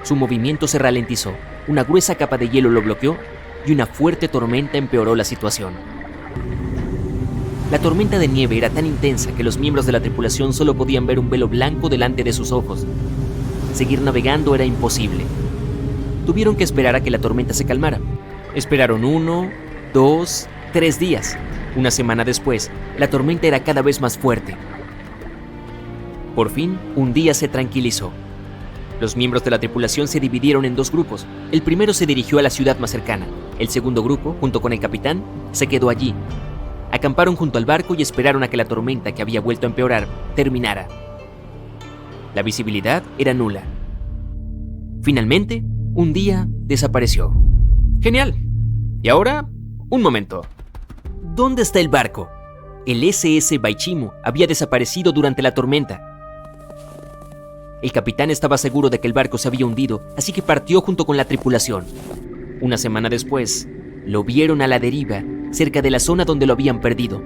Su movimiento se ralentizó, una gruesa capa de hielo lo bloqueó y una fuerte tormenta empeoró la situación. La tormenta de nieve era tan intensa que los miembros de la tripulación solo podían ver un velo blanco delante de sus ojos. Seguir navegando era imposible. Tuvieron que esperar a que la tormenta se calmara. Esperaron 1, 2, 3 días. Una semana después, la tormenta era cada vez más fuerte. Por fin, un día se tranquilizó. Los miembros de la tripulación se dividieron en 2 grupos. El primero se dirigió a la ciudad más cercana. El segundo grupo, junto con el capitán, se quedó allí. Acamparon junto al barco y esperaron a que la tormenta, que había vuelto a empeorar, terminara. La visibilidad era nula. Finalmente, un día desapareció. ¡Genial! Y ahora, un momento. ¿Dónde está el barco? El SS Baichimo había desaparecido durante la tormenta. El capitán estaba seguro de que el barco se había hundido, así que partió junto con la tripulación. Una semana después, lo vieron a la deriva, cerca de la zona donde lo habían perdido.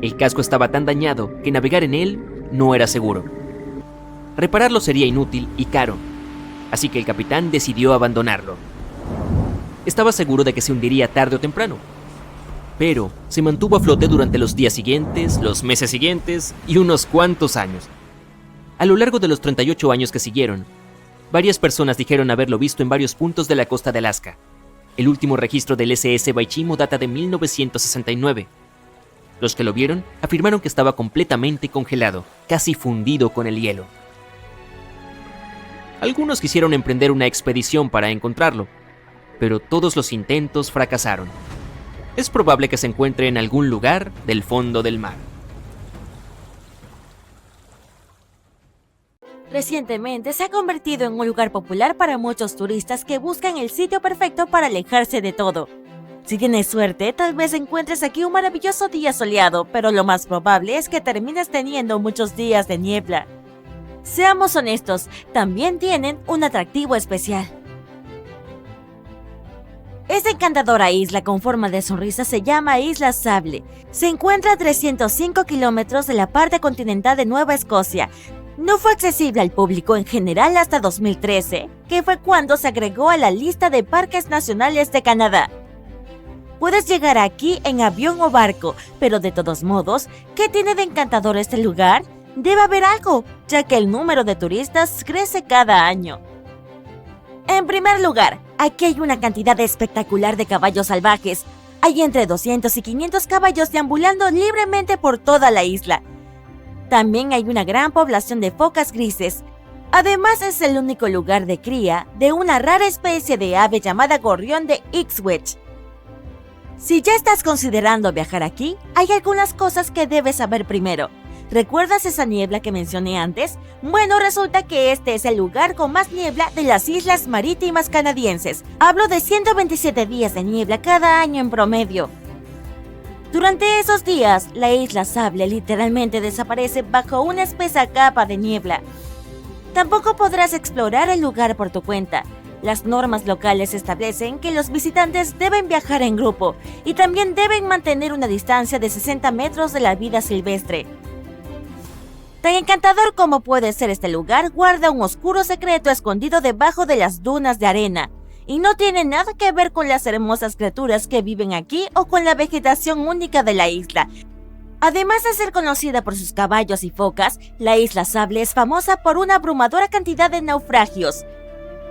El casco estaba tan dañado que navegar en él no era seguro. Repararlo sería inútil y caro, así que el capitán decidió abandonarlo. Estaba seguro de que se hundiría tarde o temprano. pero se mantuvo a flote durante los días siguientes, los meses siguientes y unos cuantos años. A lo largo de los 38 años que siguieron, varias personas dijeron haberlo visto en varios puntos de la costa de Alaska. El último registro del SS Baichimo data de 1969. Los que lo vieron afirmaron que estaba completamente congelado, casi fundido con el hielo. Algunos quisieron emprender una expedición para encontrarlo, pero todos los intentos fracasaron. Es probable que se encuentre en algún lugar del fondo del mar. Recientemente se ha convertido en un lugar popular para muchos turistas que buscan el sitio perfecto para alejarse de todo. Si tienes suerte, tal vez encuentres aquí un maravilloso día soleado, pero lo más probable es que termines teniendo muchos días de niebla. Seamos honestos, también tienen un atractivo especial. Esta encantadora isla con forma de sonrisa se llama Isla Sable. Se encuentra a 305 kilómetros de la parte continental de Nueva Escocia. No fue accesible al público en general hasta 2013, que fue cuando se agregó a la lista de parques nacionales de Canadá. Puedes llegar aquí en avión o barco, pero de todos modos, ¿qué tiene de encantador este lugar? Debe haber algo, ya que el número de turistas crece cada año. En primer lugar, aquí hay una cantidad espectacular de caballos salvajes. Hay entre 200 y 500 caballos deambulando libremente por toda la isla. También hay una gran población de focas grises. Además, es el único lugar de cría de una rara especie de ave llamada gorrión de Ipswich. Si ya estás considerando viajar aquí, hay algunas cosas que debes saber primero. ¿Recuerdas esa niebla que mencioné antes? Bueno, resulta que este es el lugar con más niebla de las islas marítimas canadienses. Hablo de 127 días de niebla cada año en promedio. Durante esos días, la Isla Sable literalmente desaparece bajo una espesa capa de niebla. Tampoco podrás explorar el lugar por tu cuenta. Las normas locales establecen que los visitantes deben viajar en grupo y también deben mantener una distancia de 60 metros de la vida silvestre. Tan encantador como puede ser este lugar, guarda un oscuro secreto escondido debajo de las dunas de arena. Y no tiene nada que ver con las hermosas criaturas que viven aquí o con la vegetación única de la isla. Además de ser conocida por sus caballos y focas, la Isla Sable es famosa por una abrumadora cantidad de naufragios.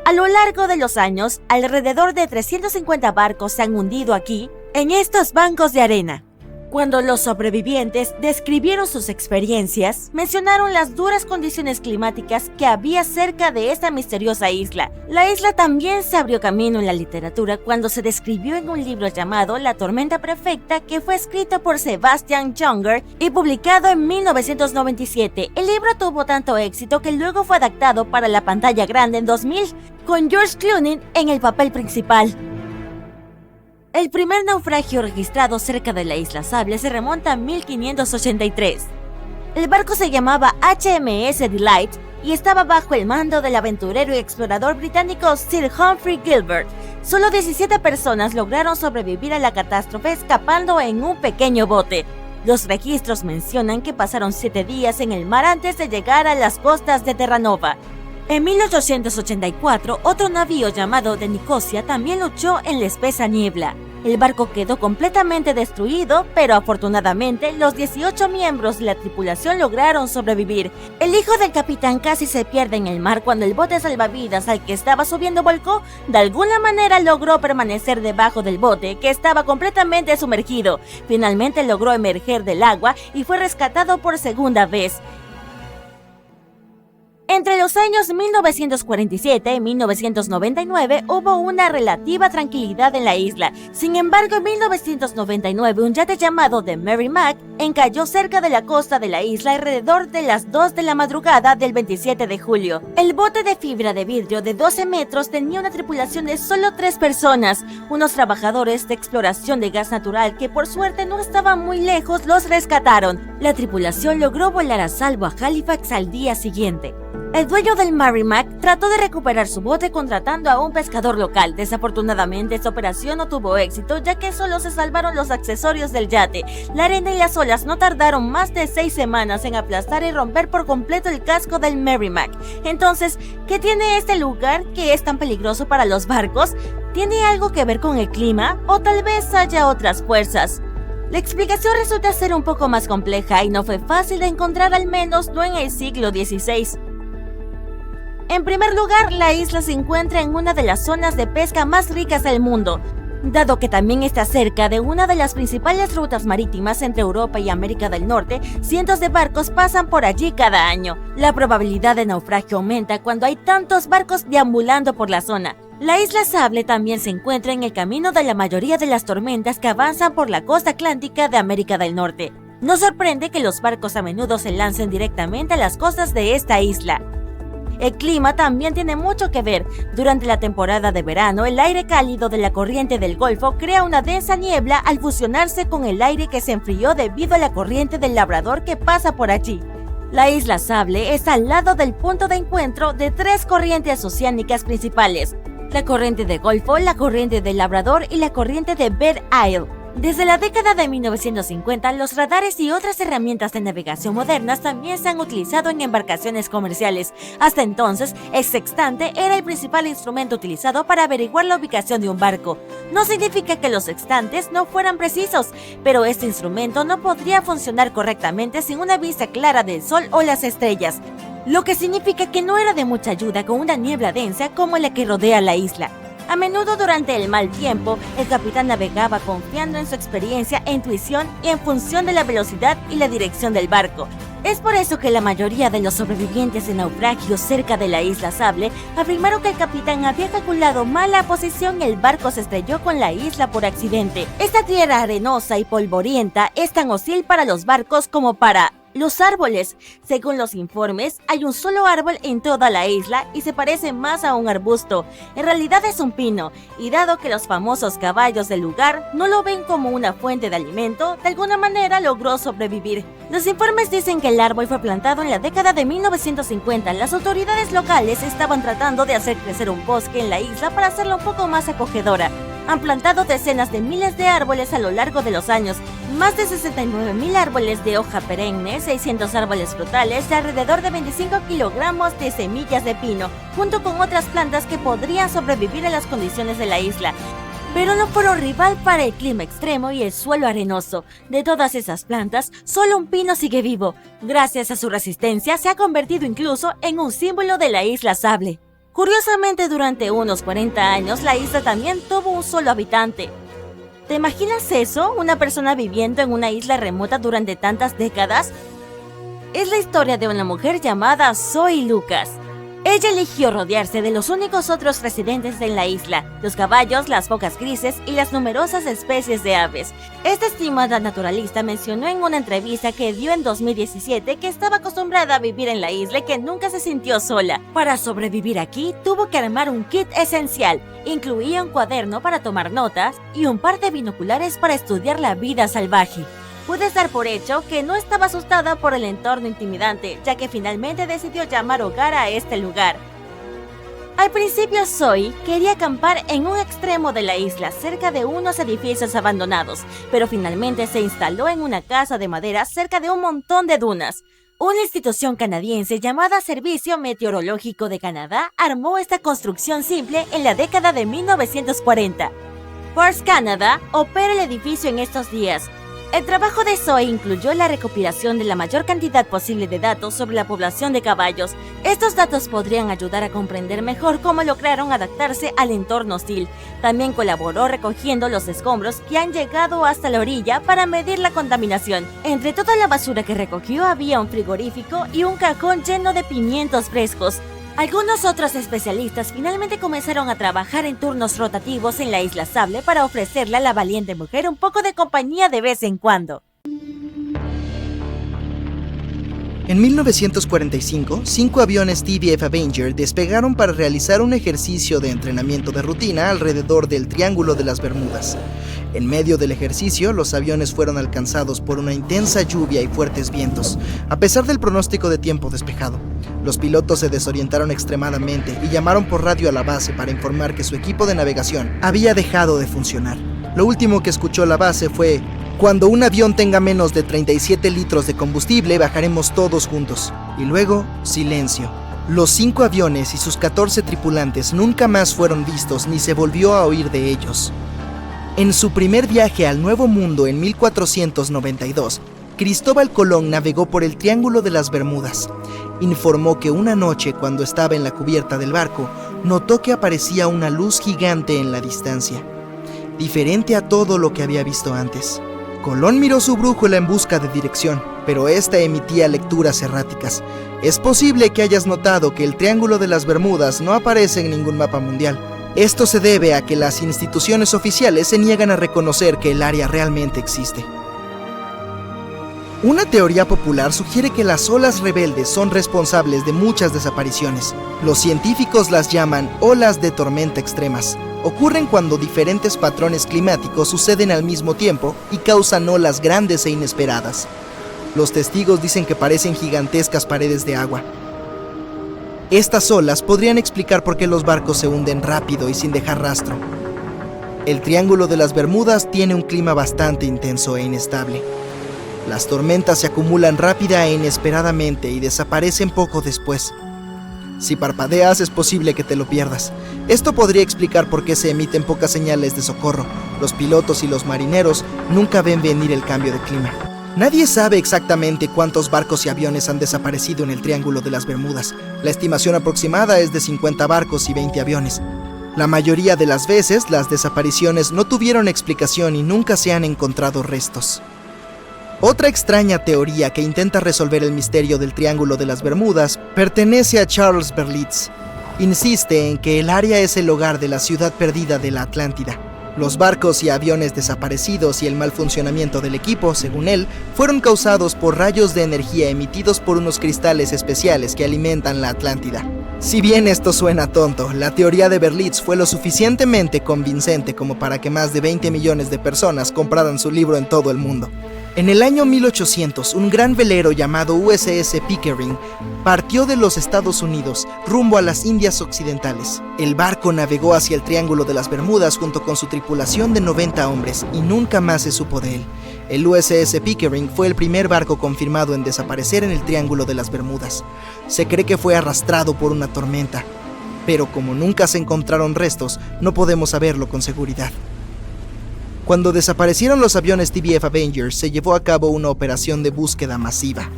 A lo largo de los años, alrededor de 350 barcos se han hundido aquí, en estos bancos de arena. Cuando los sobrevivientes describieron sus experiencias, mencionaron las duras condiciones climáticas que había cerca de esta misteriosa isla. La isla también se abrió camino en la literatura cuando se describió en un libro llamado La tormenta perfecta, que fue escrito por Sebastian Junger y publicado en 1997. El libro tuvo tanto éxito que luego fue adaptado para la pantalla grande en 2000, con George Clooney en el papel principal. El primer naufragio registrado cerca de la Isla Sable se remonta a 1583. El barco se llamaba HMS Delight y estaba bajo el mando del aventurero y explorador británico Sir Humphrey Gilbert. Solo 17 personas lograron sobrevivir a la catástrofe escapando en un pequeño bote. Los registros mencionan que pasaron 7 días en el mar antes de llegar a las costas de Terranova. En 1884, otro navío llamado de Nicosia también luchó en la espesa niebla. El barco quedó completamente destruido, pero afortunadamente los 18 miembros de la tripulación lograron sobrevivir. El hijo del capitán casi se pierde en el mar cuando el bote salvavidas al que estaba subiendo volcó. De alguna manera logró permanecer debajo del bote, que estaba completamente sumergido. Finalmente logró emerger del agua y fue rescatado por segunda vez. Entre los años 1947 y 1999 hubo una relativa tranquilidad en la isla. Sin embargo, en 1999 un yate llamado The Merrimack encalló cerca de la costa de la isla alrededor de las 2 de la madrugada del 27 de julio. El bote de fibra de vidrio de 12 metros tenía una tripulación de solo 3 personas. Unos trabajadores de exploración de gas natural que por suerte no estaban muy lejos los rescataron. La tripulación logró volar a salvo a Halifax al día siguiente. El dueño del Merrimack trató de recuperar su bote contratando a un pescador local. Desafortunadamente, esta operación no tuvo éxito, ya que solo se salvaron los accesorios del yate. La arena y las olas no tardaron más de 6 semanas en aplastar y romper por completo el casco del Merrimack. Entonces, ¿qué tiene este lugar que es tan peligroso para los barcos? ¿Tiene algo que ver con el clima? ¿O tal vez haya otras fuerzas? La explicación resulta ser un poco más compleja y no fue fácil de encontrar, al menos no en el siglo XVI. En primer lugar, la isla se encuentra en una de las zonas de pesca más ricas del mundo, dado que también está cerca de una de las principales rutas marítimas entre Europa y América del Norte. Cientos de barcos pasan por allí cada año. La probabilidad de naufragio aumenta cuando hay tantos barcos deambulando por la zona. La isla Sable también se encuentra en el camino de la mayoría de las tormentas que avanzan por la costa atlántica de América del Norte. No sorprende que los barcos a menudo se lancen directamente a las costas de esta isla. El clima también tiene mucho que ver. Durante la temporada de verano, el aire cálido de la corriente del Golfo crea una densa niebla al fusionarse con el aire que se enfrió debido a la corriente del Labrador que pasa por allí. La isla Sable está al lado del punto de encuentro de tres corrientes oceánicas principales: la corriente del Golfo, la corriente del Labrador y la corriente de Bear Isle. Desde la década de 1950, los radares y otras herramientas de navegación modernas también se han utilizado en embarcaciones comerciales. Hasta entonces, el sextante era el principal instrumento utilizado para averiguar la ubicación de un barco. No significa que los sextantes no fueran precisos, pero este instrumento no podría funcionar correctamente sin una vista clara del sol o las estrellas, lo que significa que no era de mucha ayuda con una niebla densa como la que rodea la isla. A menudo durante el mal tiempo, el capitán navegaba confiando en su experiencia e intuición y en función de la velocidad y la dirección del barco. Es por eso que la mayoría de los sobrevivientes de naufragios cerca de la isla Sable afirmaron que el capitán había calculado mal la posición y el barco se estrelló con la isla por accidente. Esta tierra arenosa y polvorienta es tan hostil para los barcos como para los árboles. Según los informes, hay un solo árbol en toda la isla y se parece más a un arbusto. En realidad es un pino, y dado que los famosos caballos del lugar no lo ven como una fuente de alimento, de alguna manera logró sobrevivir. Los informes dicen que el árbol fue plantado en la década de 1950. Las autoridades locales estaban tratando de hacer crecer un bosque en la isla para hacerla un poco más acogedora. Han plantado decenas de miles de árboles a lo largo de los años, más de 69,000 árboles de hoja perenne, 600 árboles frutales y alrededor de 25 kilogramos de semillas de pino, junto con otras plantas que podrían sobrevivir a las condiciones de la isla. Pero no fueron rival para el clima extremo y el suelo arenoso. De todas esas plantas, solo un pino sigue vivo. Gracias a su resistencia, se ha convertido incluso en un símbolo de la isla Sable. Curiosamente, durante unos 40 años, la isla también tuvo un solo habitante. ¿Te imaginas eso? ¿Una persona viviendo en una isla remota durante tantas décadas? Es la historia de una mujer llamada Zoe Lucas. Ella eligió rodearse de los únicos otros residentes en la isla: los caballos, las focas grises y las numerosas especies de aves. Esta estimada naturalista mencionó en una entrevista que dio en 2017 que estaba acostumbrada a vivir en la isla y que nunca se sintió sola. Para sobrevivir aquí, tuvo que armar un kit esencial. Incluía un cuaderno para tomar notas y un par de binoculares para estudiar la vida salvaje. Puedes dar por hecho que no estaba asustada por el entorno intimidante, ya que finalmente decidió llamar hogar a este lugar. Al principio, Zoe quería acampar en un extremo de la isla, cerca de unos edificios abandonados, pero finalmente se instaló en una casa de madera cerca de un montón de dunas. Una institución canadiense llamada Servicio Meteorológico de Canadá armó esta construcción simple en la década de 1940. Force Canada opera el edificio en estos días. El trabajo de Zoe incluyó la recopilación de la mayor cantidad posible de datos sobre la población de caballos. Estos datos podrían ayudar a comprender mejor cómo lograron adaptarse al entorno hostil. También colaboró recogiendo los escombros que han llegado hasta la orilla para medir la contaminación. Entre toda la basura que recogió había un frigorífico y un cajón lleno de pimientos frescos. Algunos otros especialistas finalmente comenzaron a trabajar en turnos rotativos en la isla Sable para ofrecerle a la valiente mujer un poco de compañía de vez en cuando. En 1945, 5 aviones TBF Avenger despegaron para realizar un ejercicio de entrenamiento de rutina alrededor del Triángulo de las Bermudas. En medio del ejercicio, los aviones fueron alcanzados por una intensa lluvia y fuertes vientos, a pesar del pronóstico de tiempo despejado. Los pilotos se desorientaron extremadamente y llamaron por radio a la base para informar que su equipo de navegación había dejado de funcionar. Lo último que escuchó la base fue: "Cuando un avión tenga menos de 37 litros de combustible, bajaremos todos juntos". Y luego, silencio. Los 5 aviones y sus 14 tripulantes nunca más fueron vistos ni se volvió a oír de ellos. En su primer viaje al Nuevo Mundo en 1492, Cristóbal Colón navegó por el Triángulo de las Bermudas. Informó que una noche, cuando estaba en la cubierta del barco, notó que aparecía una luz gigante en la distancia, diferente a todo lo que había visto antes. Colón miró su brújula en busca de dirección, pero esta emitía lecturas erráticas. Es posible que hayas notado que el Triángulo de las Bermudas no aparece en ningún mapa mundial. Esto se debe a que las instituciones oficiales se niegan a reconocer que el área realmente existe. Una teoría popular sugiere que las olas rebeldes son responsables de muchas desapariciones. Los científicos las llaman olas de tormenta extremas. Ocurren cuando diferentes patrones climáticos suceden al mismo tiempo y causan olas grandes e inesperadas. Los testigos dicen que parecen gigantescas paredes de agua. Estas olas podrían explicar por qué los barcos se hunden rápido y sin dejar rastro. El Triángulo de las Bermudas tiene un clima bastante intenso e inestable. Las tormentas se acumulan rápida e inesperadamente y desaparecen poco después. Si parpadeas, es posible que te lo pierdas. Esto podría explicar por qué se emiten pocas señales de socorro. Los pilotos y los marineros nunca ven venir el cambio de clima. Nadie sabe exactamente cuántos barcos y aviones han desaparecido en el Triángulo de las Bermudas. La estimación aproximada es de 50 barcos y 20 aviones. La mayoría de las veces, las desapariciones no tuvieron explicación y nunca se han encontrado restos. Otra extraña teoría que intenta resolver el misterio del Triángulo de las Bermudas pertenece a Charles Berlitz. Insiste en que el área es el hogar de la ciudad perdida de la Atlántida. Los barcos y aviones desaparecidos y el mal funcionamiento del equipo, según él, fueron causados por rayos de energía emitidos por unos cristales especiales que alimentan la Atlántida. Si bien esto suena tonto, la teoría de Berlitz fue lo suficientemente convincente como para que más de 20 millones de personas compraran su libro en todo el mundo. En el año 1800, un gran velero llamado USS Pickering partió de los Estados Unidos rumbo a las Indias Occidentales. El barco navegó hacia el Triángulo de las Bermudas junto con su tripulación de 90 hombres y nunca más se supo de él. El USS Pickering fue el primer barco confirmado en desaparecer en el Triángulo de las Bermudas. Se cree que fue arrastrado por una tormenta, pero como nunca se encontraron restos, no podemos saberlo con seguridad. Cuando desaparecieron los aviones TBF Avenger, se llevó a cabo una operación de búsqueda masiva.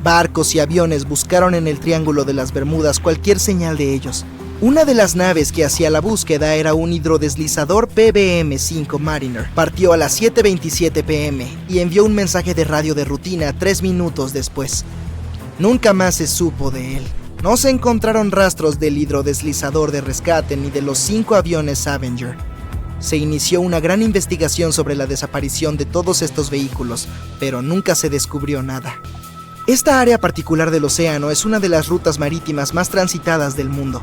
Barcos y aviones buscaron en el Triángulo de las Bermudas cualquier señal de ellos. Una de las naves que hacía la búsqueda era un hidrodeslizador PBM-5 Mariner. Partió a las 7:27 p.m. y envió un mensaje de radio de rutina 3 minutos después. Nunca más se supo de él. No se encontraron rastros del hidrodeslizador de rescate ni de los 5 aviones Avenger. Se inició una gran investigación sobre la desaparición de todos estos vehículos, pero nunca se descubrió nada. Esta área particular del océano es una de las rutas marítimas más transitadas del mundo.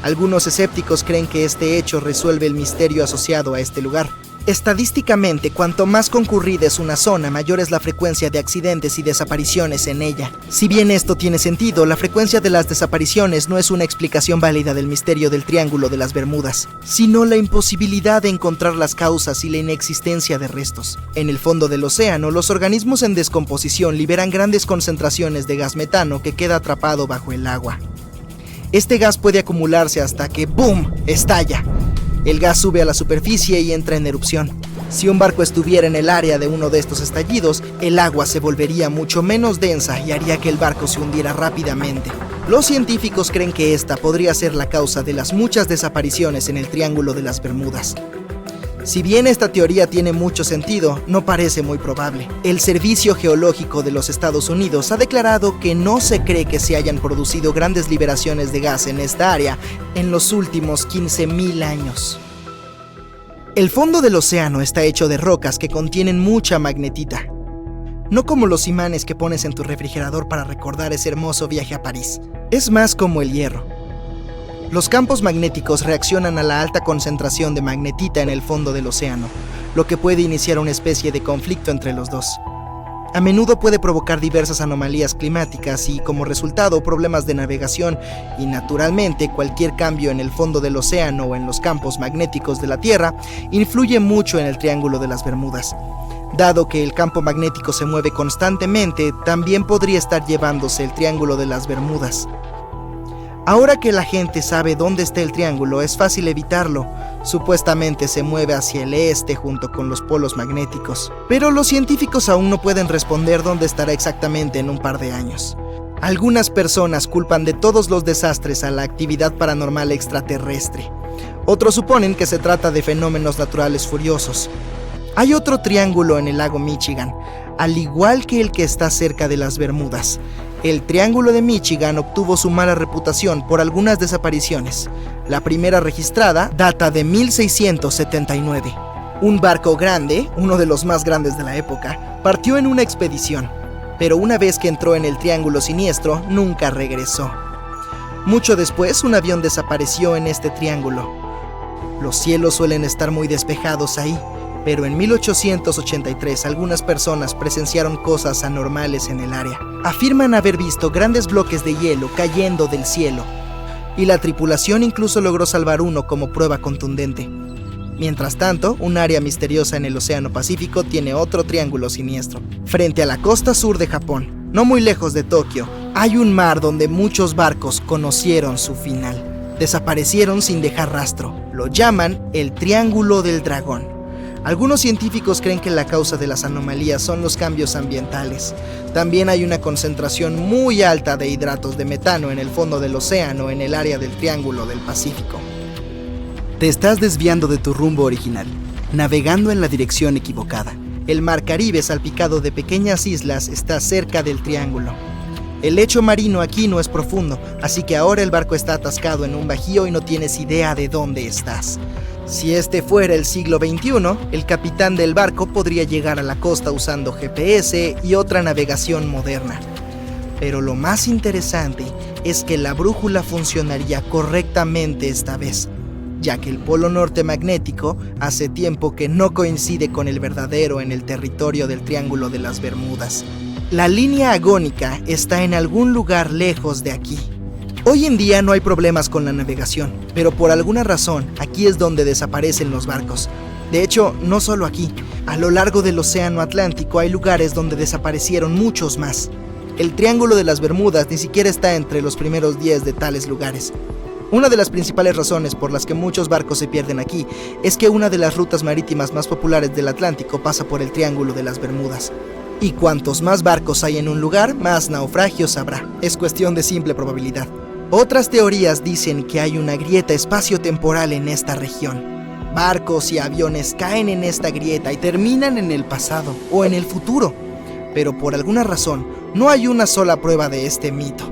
Algunos escépticos creen que este hecho resuelve el misterio asociado a este lugar. Estadísticamente, cuanto más concurrida es una zona, mayor es la frecuencia de accidentes y desapariciones en ella. Si bien esto tiene sentido, la frecuencia de las desapariciones no es una explicación válida del misterio del Triángulo de las Bermudas, sino la imposibilidad de encontrar las causas y la inexistencia de restos. En el fondo del océano, los organismos en descomposición liberan grandes concentraciones de gas metano que queda atrapado bajo el agua. Este gas puede acumularse hasta que ¡boom!, estalla. El gas sube a la superficie y entra en erupción. Si un barco estuviera en el área de uno de estos estallidos, el agua se volvería mucho menos densa y haría que el barco se hundiera rápidamente. Los científicos creen que esta podría ser la causa de las muchas desapariciones en el Triángulo de las Bermudas. Si bien esta teoría tiene mucho sentido, no parece muy probable. El Servicio Geológico de los Estados Unidos ha declarado que no se cree que se hayan producido grandes liberaciones de gas en esta área en los últimos 15.000 años. El fondo del océano está hecho de rocas que contienen mucha magnetita. No como los imanes que pones en tu refrigerador para recordar ese hermoso viaje a París. Es más como el hierro. Los campos magnéticos reaccionan a la alta concentración de magnetita en el fondo del océano, lo que puede iniciar una especie de conflicto entre los dos. A menudo puede provocar diversas anomalías climáticas y, como resultado, problemas de navegación y, naturalmente, cualquier cambio en el fondo del océano o en los campos magnéticos de la Tierra influye mucho en el Triángulo de las Bermudas. Dado que el campo magnético se mueve constantemente, también podría estar llevándose el Triángulo de las Bermudas. Ahora que la gente sabe dónde está el triángulo, es fácil evitarlo. Supuestamente se mueve hacia el este junto con los polos magnéticos. Pero los científicos aún no pueden responder dónde estará exactamente en un par de años. Algunas personas culpan de todos los desastres a la actividad paranormal extraterrestre. Otros suponen que se trata de fenómenos naturales furiosos. Hay otro triángulo en el lago Michigan, al igual que el que está cerca de las Bermudas. El Triángulo de Michigan obtuvo su mala reputación por algunas desapariciones. La primera registrada data de 1679. Un barco grande, uno de los más grandes de la época, partió en una expedición, pero una vez que entró en el Triángulo Siniestro, nunca regresó. Mucho después, un avión desapareció en este triángulo. Los cielos suelen estar muy despejados ahí, pero en 1883 algunas personas presenciaron cosas anormales en el área. Afirman haber visto grandes bloques de hielo cayendo del cielo, y la tripulación incluso logró salvar uno como prueba contundente. Mientras tanto, un área misteriosa en el Océano Pacífico tiene otro triángulo siniestro. Frente a la costa sur de Japón, no muy lejos de Tokio, hay un mar donde muchos barcos conocieron su final. Desaparecieron sin dejar rastro. Lo llaman el Triángulo del Dragón. Algunos científicos creen que la causa de las anomalías son los cambios ambientales. También hay una concentración muy alta de hidratos de metano en el fondo del océano en el área del Triángulo del Pacífico. Te estás desviando de tu rumbo original, navegando en la dirección equivocada. El mar Caribe, salpicado de pequeñas islas, está cerca del triángulo. El lecho marino aquí no es profundo, así que ahora el barco está atascado en un bajío y no tienes idea de dónde estás. Si este fuera el siglo XXI, el capitán del barco podría llegar a la costa usando GPS y otra navegación moderna. Pero lo más interesante es que la brújula funcionaría correctamente esta vez, ya que el polo norte magnético hace tiempo que no coincide con el verdadero en el territorio del Triángulo de las Bermudas. La línea agónica está en algún lugar lejos de aquí. Hoy en día no hay problemas con la navegación, pero por alguna razón aquí es donde desaparecen los barcos. De hecho, no solo aquí, a lo largo del Océano Atlántico hay lugares donde desaparecieron muchos más. El Triángulo de las Bermudas ni siquiera está entre los primeros 10 de tales lugares. Una de las principales razones por las que muchos barcos se pierden aquí es que una de las rutas marítimas más populares del Atlántico pasa por el Triángulo de las Bermudas. Y cuantos más barcos hay en un lugar, más naufragios habrá. Es cuestión de simple probabilidad. Otras teorías dicen que hay una grieta espaciotemporal en esta región. Barcos y aviones caen en esta grieta y terminan en el pasado o en el futuro. Pero por alguna razón, no hay una sola prueba de este mito.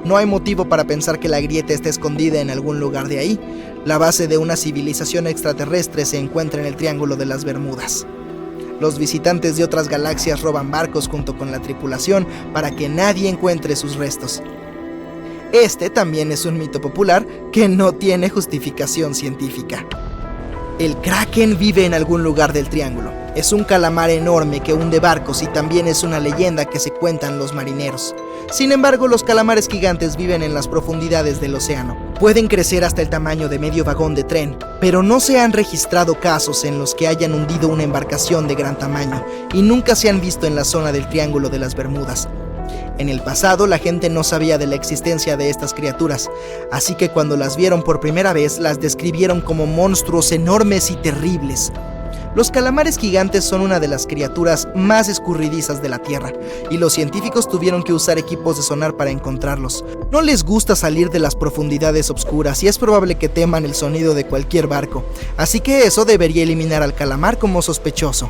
No hay motivo para pensar que la grieta esté escondida en algún lugar de ahí. La base de una civilización extraterrestre se encuentra en el Triángulo de las Bermudas. Los visitantes de otras galaxias roban barcos junto con la tripulación para que nadie encuentre sus restos. Este también es un mito popular que no tiene justificación científica. El Kraken vive en algún lugar del triángulo. Es un calamar enorme que hunde barcos y también es una leyenda que se cuentan los marineros. Sin embargo, los calamares gigantes viven en las profundidades del océano. Pueden crecer hasta el tamaño de medio vagón de tren, pero no se han registrado casos en los que hayan hundido una embarcación de gran tamaño y nunca se han visto en la zona del Triángulo de las Bermudas. En el pasado, la gente no sabía de la existencia de estas criaturas, así que cuando las vieron por primera vez, las describieron como monstruos enormes y terribles. Los calamares gigantes son una de las criaturas más escurridizas de la Tierra, y los científicos tuvieron que usar equipos de sonar para encontrarlos. No les gusta salir de las profundidades oscuras y es probable que teman el sonido de cualquier barco, así que eso debería eliminar al calamar como sospechoso.